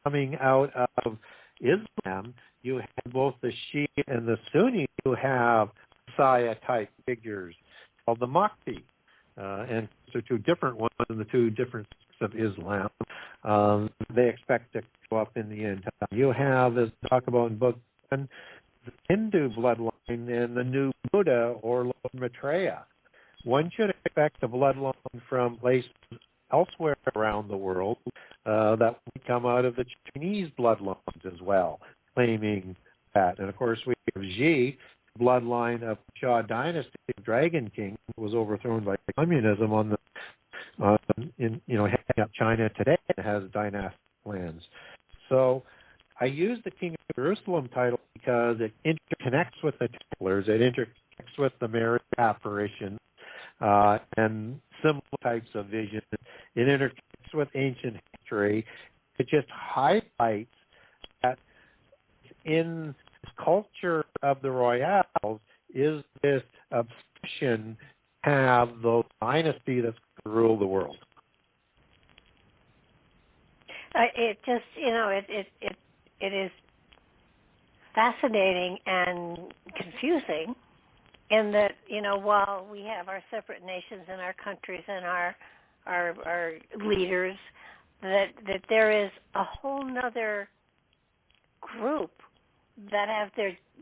coming out of Islam, you have both the Shia and the Sunni who have Messiah-type figures called the Mahdi. And they're two different ones in the two different sects of Islam. They expect to go up in the end time. You have, as we talk about in Book 1, the Hindu bloodline and the new Buddha or Lord Maitreya. One should expect a bloodline from places elsewhere around the world that would come out of the Chinese bloodlines as well, claiming that. And of course, we have Xi, bloodline of Shah dynasty, Dragon King, was overthrown by communism heading up China today and has dynastic plans. So I use the King of Jerusalem title because it interconnects with the Templars, it interconnects with the Mary apparition, and similar types of visions. It interconnects with ancient history. It just highlights that in the culture of the royals is this obsession to have the dynasty that's going to rule the world. It just, it is fascinating and confusing in that, while we have our separate nations and our countries and our leaders, that there is a whole nother group that have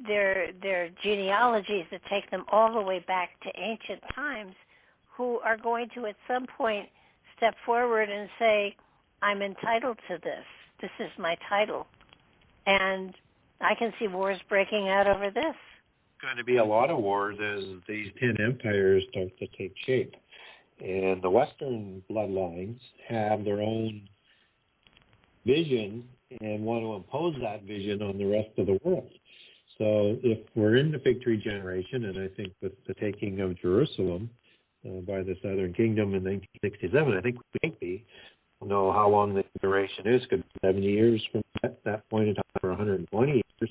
their genealogies that take them all the way back to ancient times, who are going to at some point step forward and say, I'm entitled to this. This is my title. And I can see wars breaking out over this. Going to be a lot of wars as these 10 empires start to take shape. And the Western bloodlines have their own vision and want to impose that vision on the rest of the world. So if we're in the Fig Tree generation, and I think with the taking of Jerusalem by the Southern Kingdom in 1967, I think we might be. I don't know how long the duration is. Could be 70 years from that point in time, or 120 years.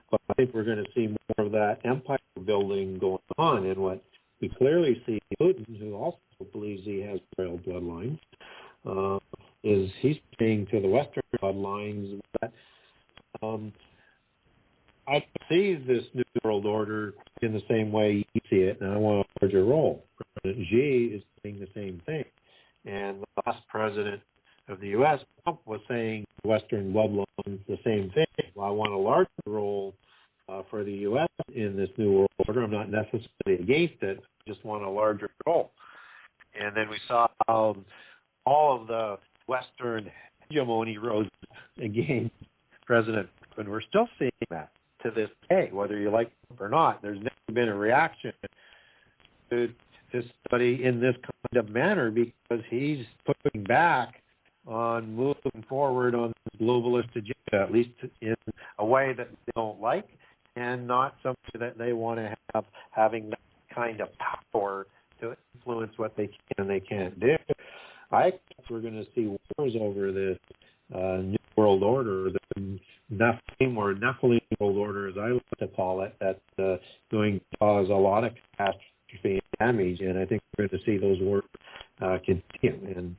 But I think we're going to see more of that empire building going on. And what we clearly see Putin, who also believes he has royal bloodlines, is he's saying to the Western bloodlines that I see this new world order in the same way you see it, and I want a larger role. President Xi is saying the same thing. And the last president of the U.S., Trump, was saying to Western bloodlines the same thing. Well, I want a larger role for the U.S. in this new world order. I'm not necessarily against it. I just want a larger role. And then we saw how all of the Western hegemony rose against President Trump, and we're still seeing that to this day, whether you like Trump or not. There's never been a reaction to somebody in this kind of manner because he's pushing back on moving forward on the globalist agenda, at least in a way that they don't like, and not something that they want to have having kind of power to influence what they can and they can't do. I expect we're going to see wars over this New World Order, the Nephilim or Nephilim World Order, as I like to call it, that's going to cause a lot of catastrophe and damage, and I think we're going to see those wars continue. And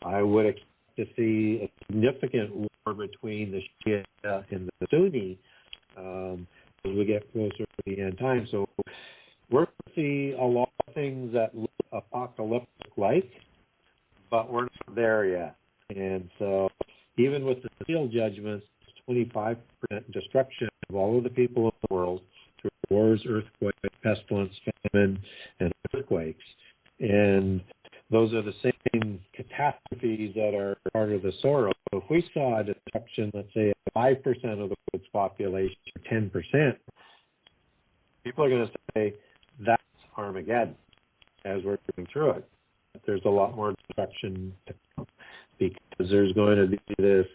I would expect to see a significant war between the Shia and the Sunni as we get closer to the end time. So we're going to see a lot of things that look apocalyptic-like, but we're not there yet. And so even with the seal judgments, 25% destruction of all of the people of the world through wars, earthquakes, pestilence, famine, and earthquakes. And those are the same catastrophes that are part of the sorrow. So if we saw a destruction, let's say, of 5% of the world's population, or 10%, people are going to say that's Armageddon as we're going through it. There's a lot more destruction to come because there's going to be this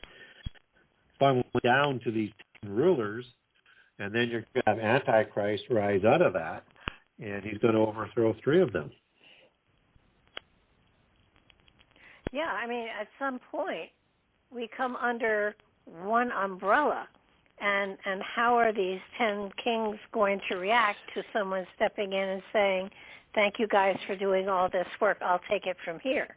funneling down to these 10 rulers, and then you're going to have Antichrist rise out of that, and he's going to overthrow 3 of them. Yeah, I mean, at some point, we come under one umbrella, and how are these 10 kings going to react to someone stepping in and saying, thank you guys for doing all this work, I'll take it from here?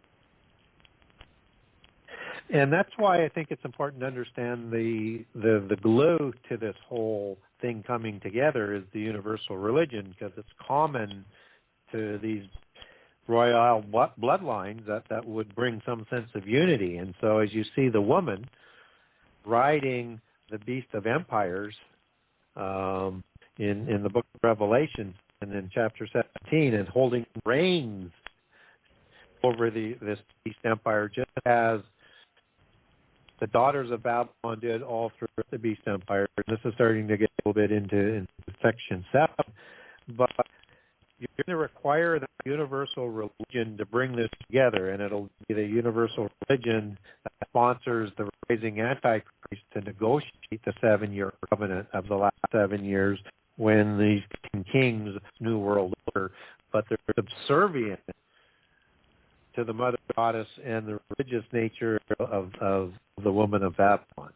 And that's why I think it's important to understand the glue to this whole thing coming together is the universal religion, because it's common to these royal bloodlines that would bring some sense of unity. And so as you see the woman riding the beast of empires in the book of Revelation and in chapter 17 and holding reins over this beast empire, just as the daughters of Babylon did all through the beast empire. This is starting to get a little bit into section 7, but you're going to require the universal religion to bring this together, and it'll be the universal religion that sponsors the rising Antichrist to negotiate the 7-year covenant of the last 7 years when these kings, New World Order, but they're subservient to the mother goddess and the religious nature of the woman of Babylon.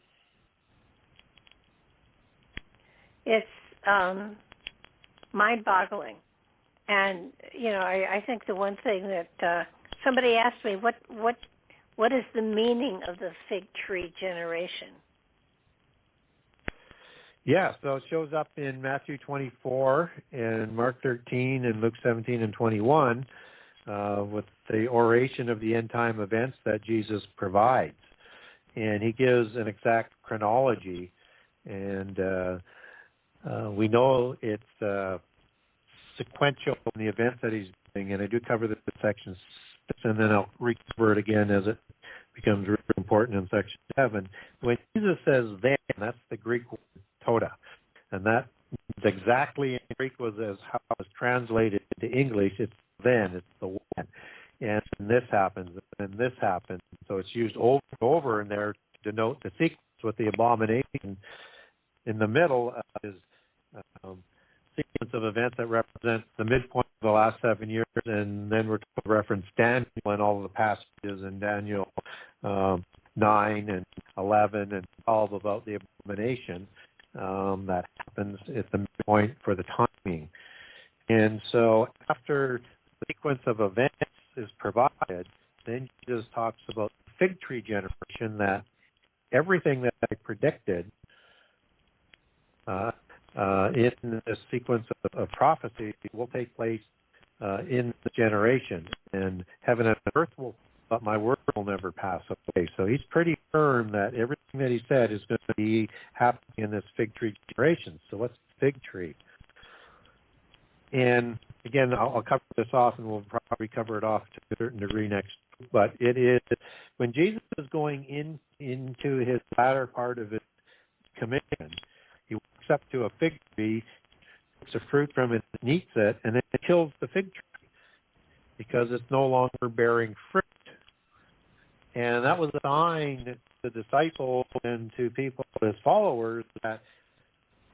It's mind-boggling. And, you know, I think the one thing that somebody asked me, what is the meaning of the fig tree generation? Yeah, so it shows up in Matthew 24 and Mark 13 and Luke 17 and 21 with the oration of the end-time events that Jesus provides. And he gives an exact chronology. And we know it's sequential in the events that he's doing, and I do cover the sections, and then I'll recover it again as it becomes really important in section 7. When Jesus says then, that's the Greek word toda, and that exactly in Greek was as how it was translated into English. It's then, it's the when, and this happens, and this happens. So it's used over and over in there to denote the sequence, with the abomination in the middle is sequence of events that represent the midpoint of the last 7 years, and then we're to reference Daniel and all of the passages in Daniel 9 and 11 and 12 about the abomination that happens at the midpoint for the timing. And so after the sequence of events is provided, then Jesus talks about the fig tree generation, that everything that I predicted in this sequence of prophecy will take place in the generation, and heaven and earth will, but my word will never pass away. So he's pretty firm that everything that he said is going to be happening in this fig tree generation. So what's the fig tree? And again, I'll cover this off, and we'll probably cover it off to a certain degree next week. But it is when Jesus is going into his latter part of his commission, he walks up to a fig tree, takes a fruit from it, and eats it, and then kills the fig tree because it's no longer bearing fruit. And that was a sign to the disciples and to people, his followers, that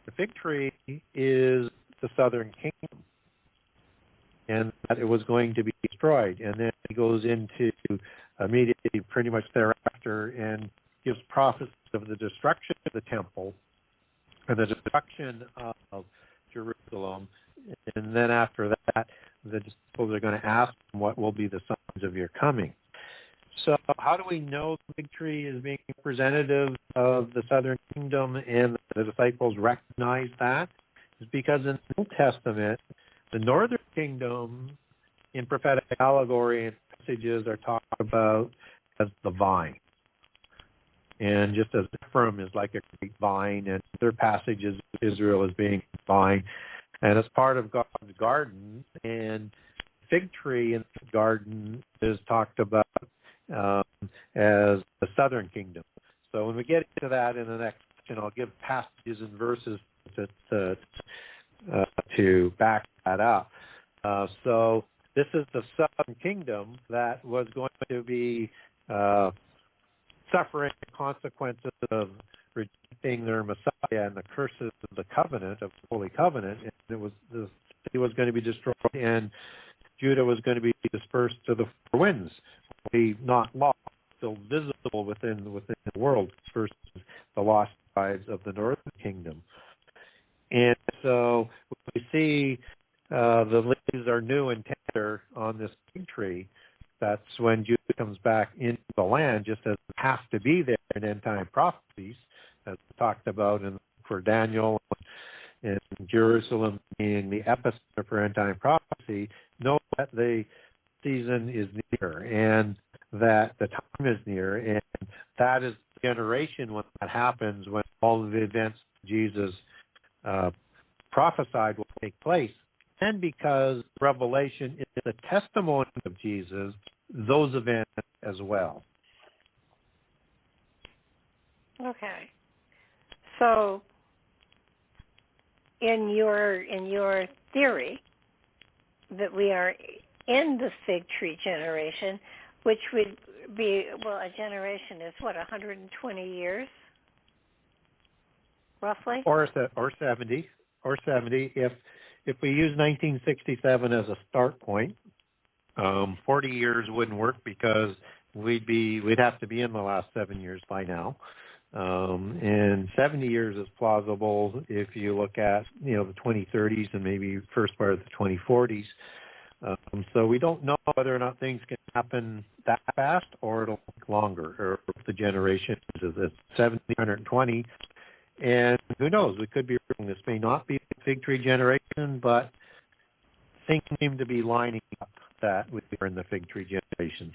the fig tree is the southern kingdom. and that it was going to be destroyed. And then he goes into immediately, pretty much thereafter, and gives prophecies of the destruction of the temple and the destruction of Jerusalem. And then after that, the disciples are going to ask him, what will be the signs of your coming? So how do we know the fig tree is being representative of the southern kingdom and the disciples recognize that? It's because in the Old Testament, the northern kingdom in prophetic allegory and passages are talked about as the vine. And just as Ephraim is like a great vine, and other passages of Israel as being vine, and as part of God's garden, and fig tree in the garden is talked about as the southern kingdom. So when we get into that in the next section, I'll give passages and verses to back that up. So this is the southern kingdom that was going to be suffering the consequences of rejecting their Messiah and the curses of the covenant, of the Holy Covenant. And the city was going to be destroyed, and Judah was going to be dispersed to the four winds, not lost, still visible within the world versus the lost tribes of the northern kingdom. And so we see the leaves are new and tender on this fig tree. That's when Judah comes back into the land, just as it has to be there in end-time prophecies, as we talked about for Daniel, and Jerusalem being the epicenter for end-time prophecy. Know that the season is near and that the time is near, and that is the generation when that happens, when all of the events Jesus prophesied will take place. And because Revelation is the testimony of Jesus, those events as well. Okay. So in your theory that we are in the fig tree generation, which would be, well, a generation is what, 120 years, roughly? Or 70. If we use 1967 as a start point, 40 years wouldn't work because we'd have to be in the last 7 years by now. And 70 years is plausible if you look at, the 2030s and maybe first part of the 2040s. So we don't know whether or not things can happen that fast or it'll take longer, or if the generation is at 70, 120. And who knows, we could be wrong. This may not be the fig tree generation, but things seem to be lining up that we're in the fig tree generation.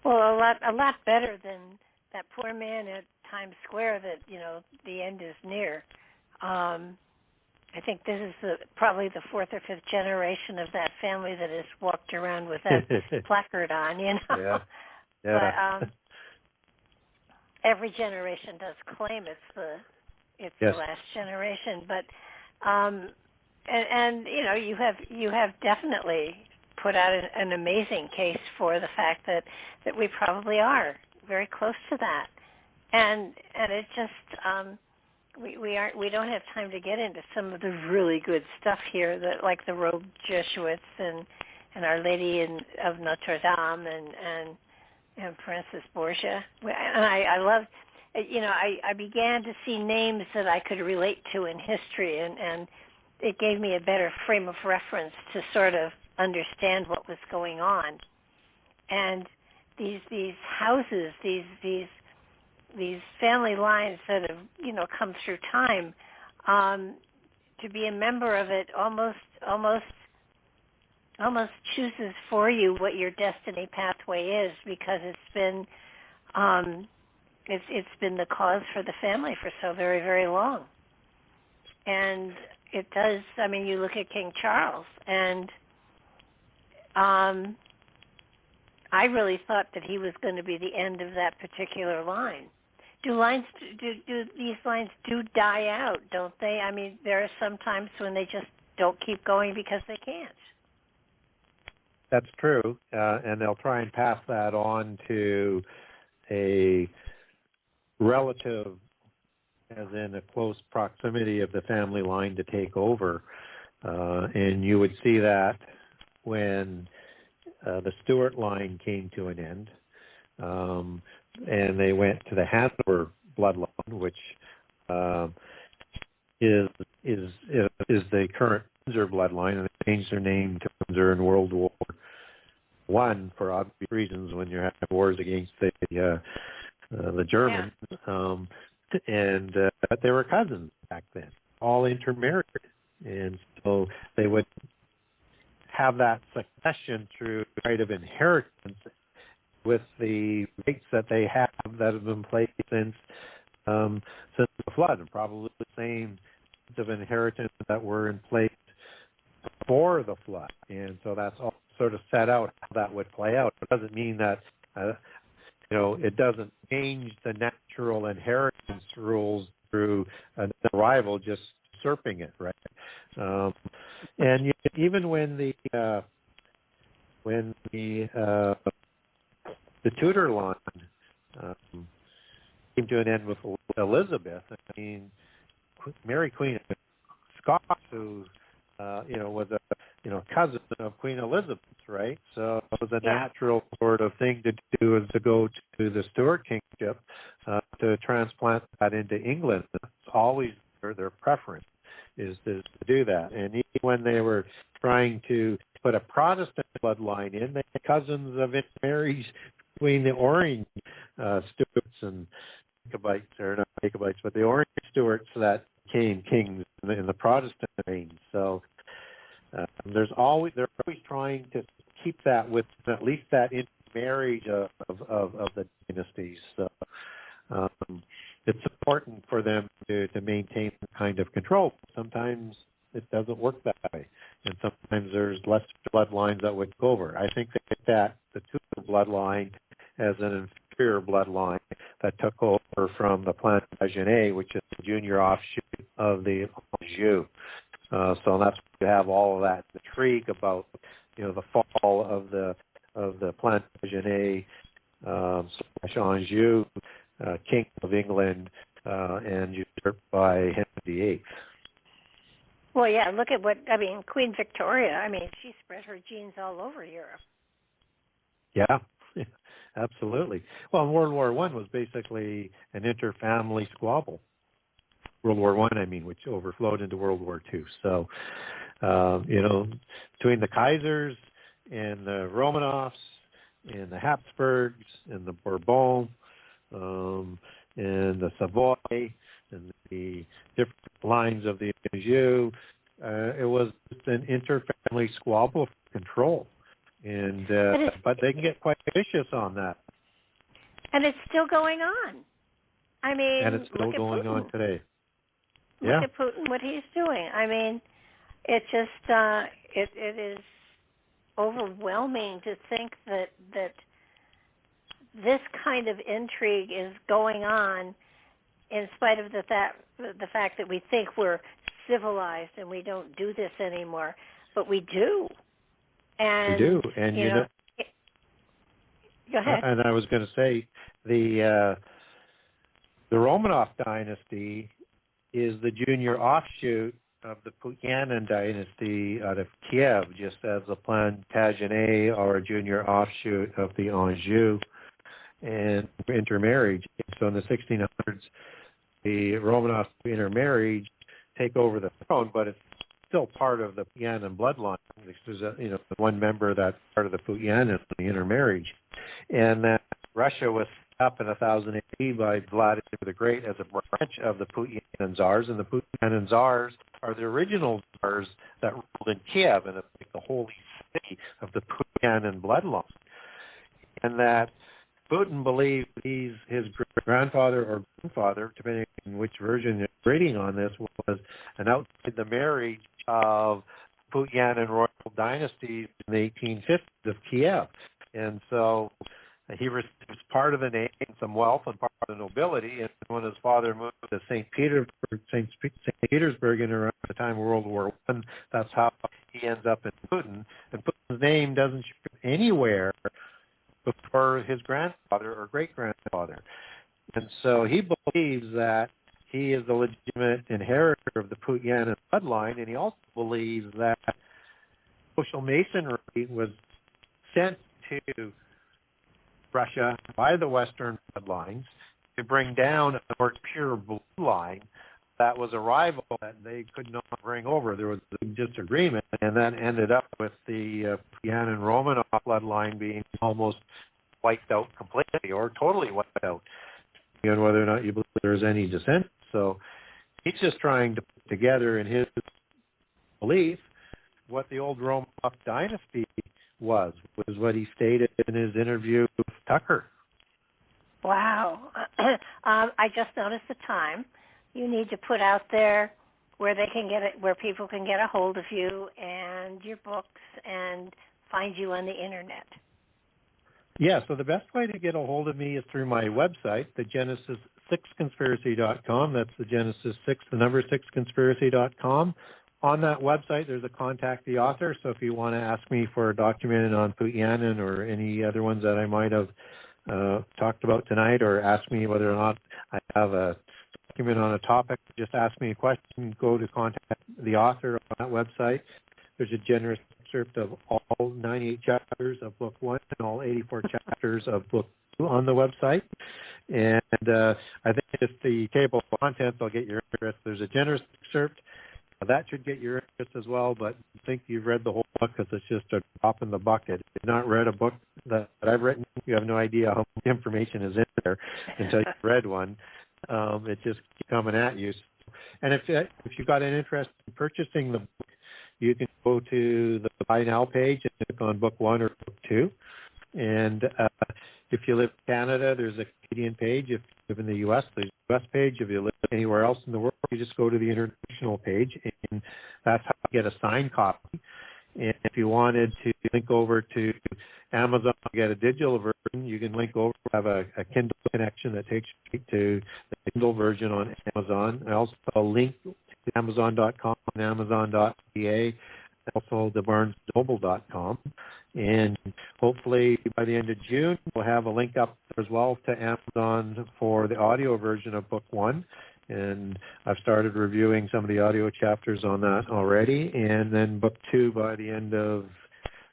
Well, a lot better than that poor man at Times Square that, the end is near. I think this is probably the fourth or fifth generation of that family that has walked around with that placard on, Yeah. But every generation does claim it's yes. the last generation. But and you have definitely put out an amazing case for the fact that we probably are very close to that, and it just we don't have time to get into some of the really good stuff here, that like the robed Jesuits and Our Lady of Notre Dame and Francis Borgia, and I love, I began to see names that I could relate to in history, and it gave me a better frame of reference to sort of understand what was going on. And these houses, these family lines that have come through time, to be a member of it almost chooses for you what your destiny pathway is, because it's been the cause for the family for so very, very long. And it does. I mean, you look at King Charles, and I really thought that he was going to be the end of that particular line. Do these lines die out, don't they? I mean, there are some times when they just don't keep going because they can't. That's true, and they'll try and pass that on to a relative, as in a close proximity of the family line, to take over. And you would see that when the Stuart line came to an end, and they went to the Hanover bloodline, which is the current Windsor bloodline, and they changed their name to Windsor in World War I for obvious reasons when you're having wars against the Germans. But they were cousins back then, all intermarried, and so they would have that succession through right of inheritance with the rights that they have that have been placed since the flood, and probably the same of inheritance that were in place before the flood. And so that's all sort of set out how that would play out. It doesn't mean that it doesn't change the natural inheritance rules through an arrival, just usurping it, right? And even when the Tudor line came to an end with Elizabeth, I mean, Mary Queen of Scots, who was a cousin of Queen Elizabeth, right? So it was a natural sort of thing to do, is to go to the Stuart kingship to transplant that into England. It's always their preference is to do that. And even when they were trying to put a Protestant bloodline in, they had cousins of intermarriage between the Orange Stuarts and Jacobites, or not Jacobites, but the Orange Stuarts that became kings in the Protestant reign. So they're always trying to keep that with at least that intermarriage of the dynasties. So it's important for them to maintain the kind of control. Sometimes it doesn't work that way, and sometimes there's less bloodlines that would go over. I think that the Tudor bloodline as an inferior bloodline that took over from the Plantagenet, which is the junior offshoot of the Anjou. So that's you have all of that intrigue about the fall of the Plantagenet / Anjou, King of England, and usurped by Henry VIII. Well, yeah. Look at Queen Victoria. I mean, she spread her genes all over Europe. Yeah. Absolutely. Well, World War I was basically an inter-family squabble. World War I, which overflowed into World War II. So, between the Kaisers and the Romanovs and the Habsburgs and the Bourbon and the Savoy and the different lines of the Anjou, it was just an inter-family squabble for control. And but they can get quite vicious on that. And it's still going on. I mean, and it's still going Putin. on today. Look at Putin, what he's doing. I mean, it just it is overwhelming to think that this kind of intrigue is going on, in spite of the fact that we think we're civilized and we don't do this anymore, but we do. And, we do, and go ahead. And I was going to say the Romanov dynasty is the junior offshoot of the Putyanin dynasty out of Kiev, just as the Plantagenet are a junior offshoot of the Anjou and intermarriage. So in the 1600s, the Romanov intermarriage take over the throne, but it's still part of the Putyanin bloodline. There's one member that's part of the Putyanin, the intermarriage. And that Russia was set up in 1000 AD by Vladimir the Great as a branch of the Putyanin Tsars, and the Putyanin Tsars are the original Tsars that ruled in Kiev, and it's like the holy city of the Putyanin bloodline. And that Putin believed his grandfather or grandfather, depending on which version you're reading on this, was an outside the marriage of Putyanin royal dynasties in the 1850s of Kiev. And so he received part of the name, some wealth, and part of the nobility. And when his father moved to St. Petersburg in around the time of World War I, that's how he ends up in Putin. And Putin's name doesn't show anywhere before his grandfather or great-grandfather. And so he believes that he is the legitimate inheritor of the Putyanin bloodline, and he also believes that social masonry was sent to Russia by the Western bloodlines to bring down a more pure bloodline that was a rival that they could not bring over. There was a disagreement, and that ended up with the Pian and Romanov bloodline being almost wiped out completely or totally wiped out, and whether or not you believe there's any dissent. So he's just trying to put together in his belief what the old Romanov dynasty was what he stated in his interview with Tucker. Wow. I just noticed the time. You need to put out there where they can get it, where people can get a hold of you and your books and find you on the internet. Yeah, so the best way to get a hold of me is through my website, the Genesis6conspiracy.com. That's the Genesis 6, the number 6conspiracy.com. On that website, there's a contact the author. So if you want to ask me for a document on Putianin or any other ones that I might have talked about tonight, or ask me whether or not I have a document on a topic, just ask me a question, go to contact the author on that website. There's a generous excerpt of all 98 chapters of Book 1 and all 84 chapters of Book 2 on the website. And I think if the table of contents will get your interest. There's a generous excerpt. That should get your interest as well, but I think you've read the whole book because it's just a drop in the bucket. If you've not read a book that I've written, you have no idea how much information is in there until you've read one. It just keeps coming at you. And if you've got an interest in purchasing the book, you can go to the Buy Now page and click on Book 1 or Book 2. And if you live in Canada, there's a Canadian page. If you live in the U.S., there's a U.S. page. If you live anywhere else in the world, you just go to the international page, and that's how you get a signed copy. And if you wanted to link over to Amazon to get a digital version, you can link over, have a Kindle connection that takes you to the Kindle version on Amazon. I also have a link to Amazon.com and Amazon.ca, also the BarnesNoble.com. And hopefully by the end of June, we'll have a link up as well to Amazon for the audio version of Book 1. And I've started reviewing some of the audio chapters on that already. And then Book 2 by the end of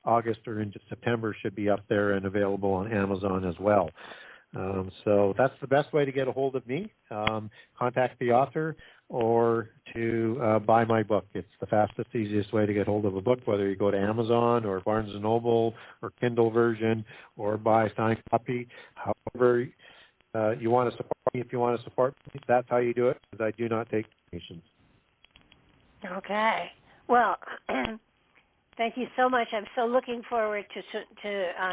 August or into September should be up there and available on Amazon as well. So that's the best way to get a hold of me. Contact the author or to buy my book. It's the fastest, easiest way to get hold of a book, whether you go to Amazon or Barnes & Noble or Kindle version or buy a signed copy. However you want to support me, if you want to support me, that's how you do it, because I do not take donations. Okay. Well, thank you so much. I'm so looking forward to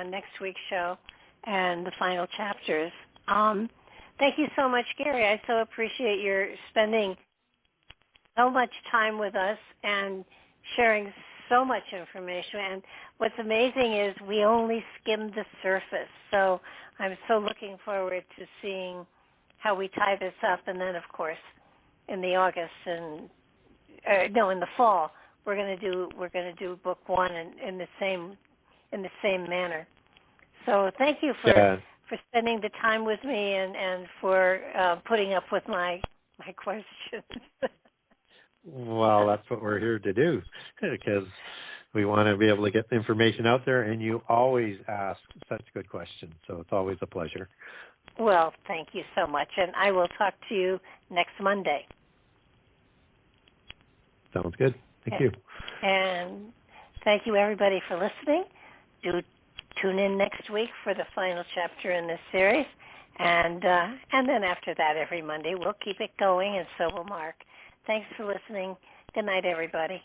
next week's show and the final chapters. Thank you so much, Gary. I so appreciate your spending so much time with us and sharing so much information. And what's amazing is we only skimmed the surface. So I'm so looking forward to seeing how we tie this up. And then, of course, in the August and in the fall, we're going to do Book 1 in the same manner. So thank you for spending the time with me and for putting up with my questions. Well, that's what we're here to do, because we want to be able to get the information out there, and you always ask such good questions, so it's always a pleasure. Well, thank you so much, and I will talk to you next Monday. Sounds good. Thank you. And thank you, everybody, for listening. Do tune in next week for the final chapter in this series, and then after that, every Monday, we'll keep it going, and so will Mark. Thanks for listening. Good night, everybody.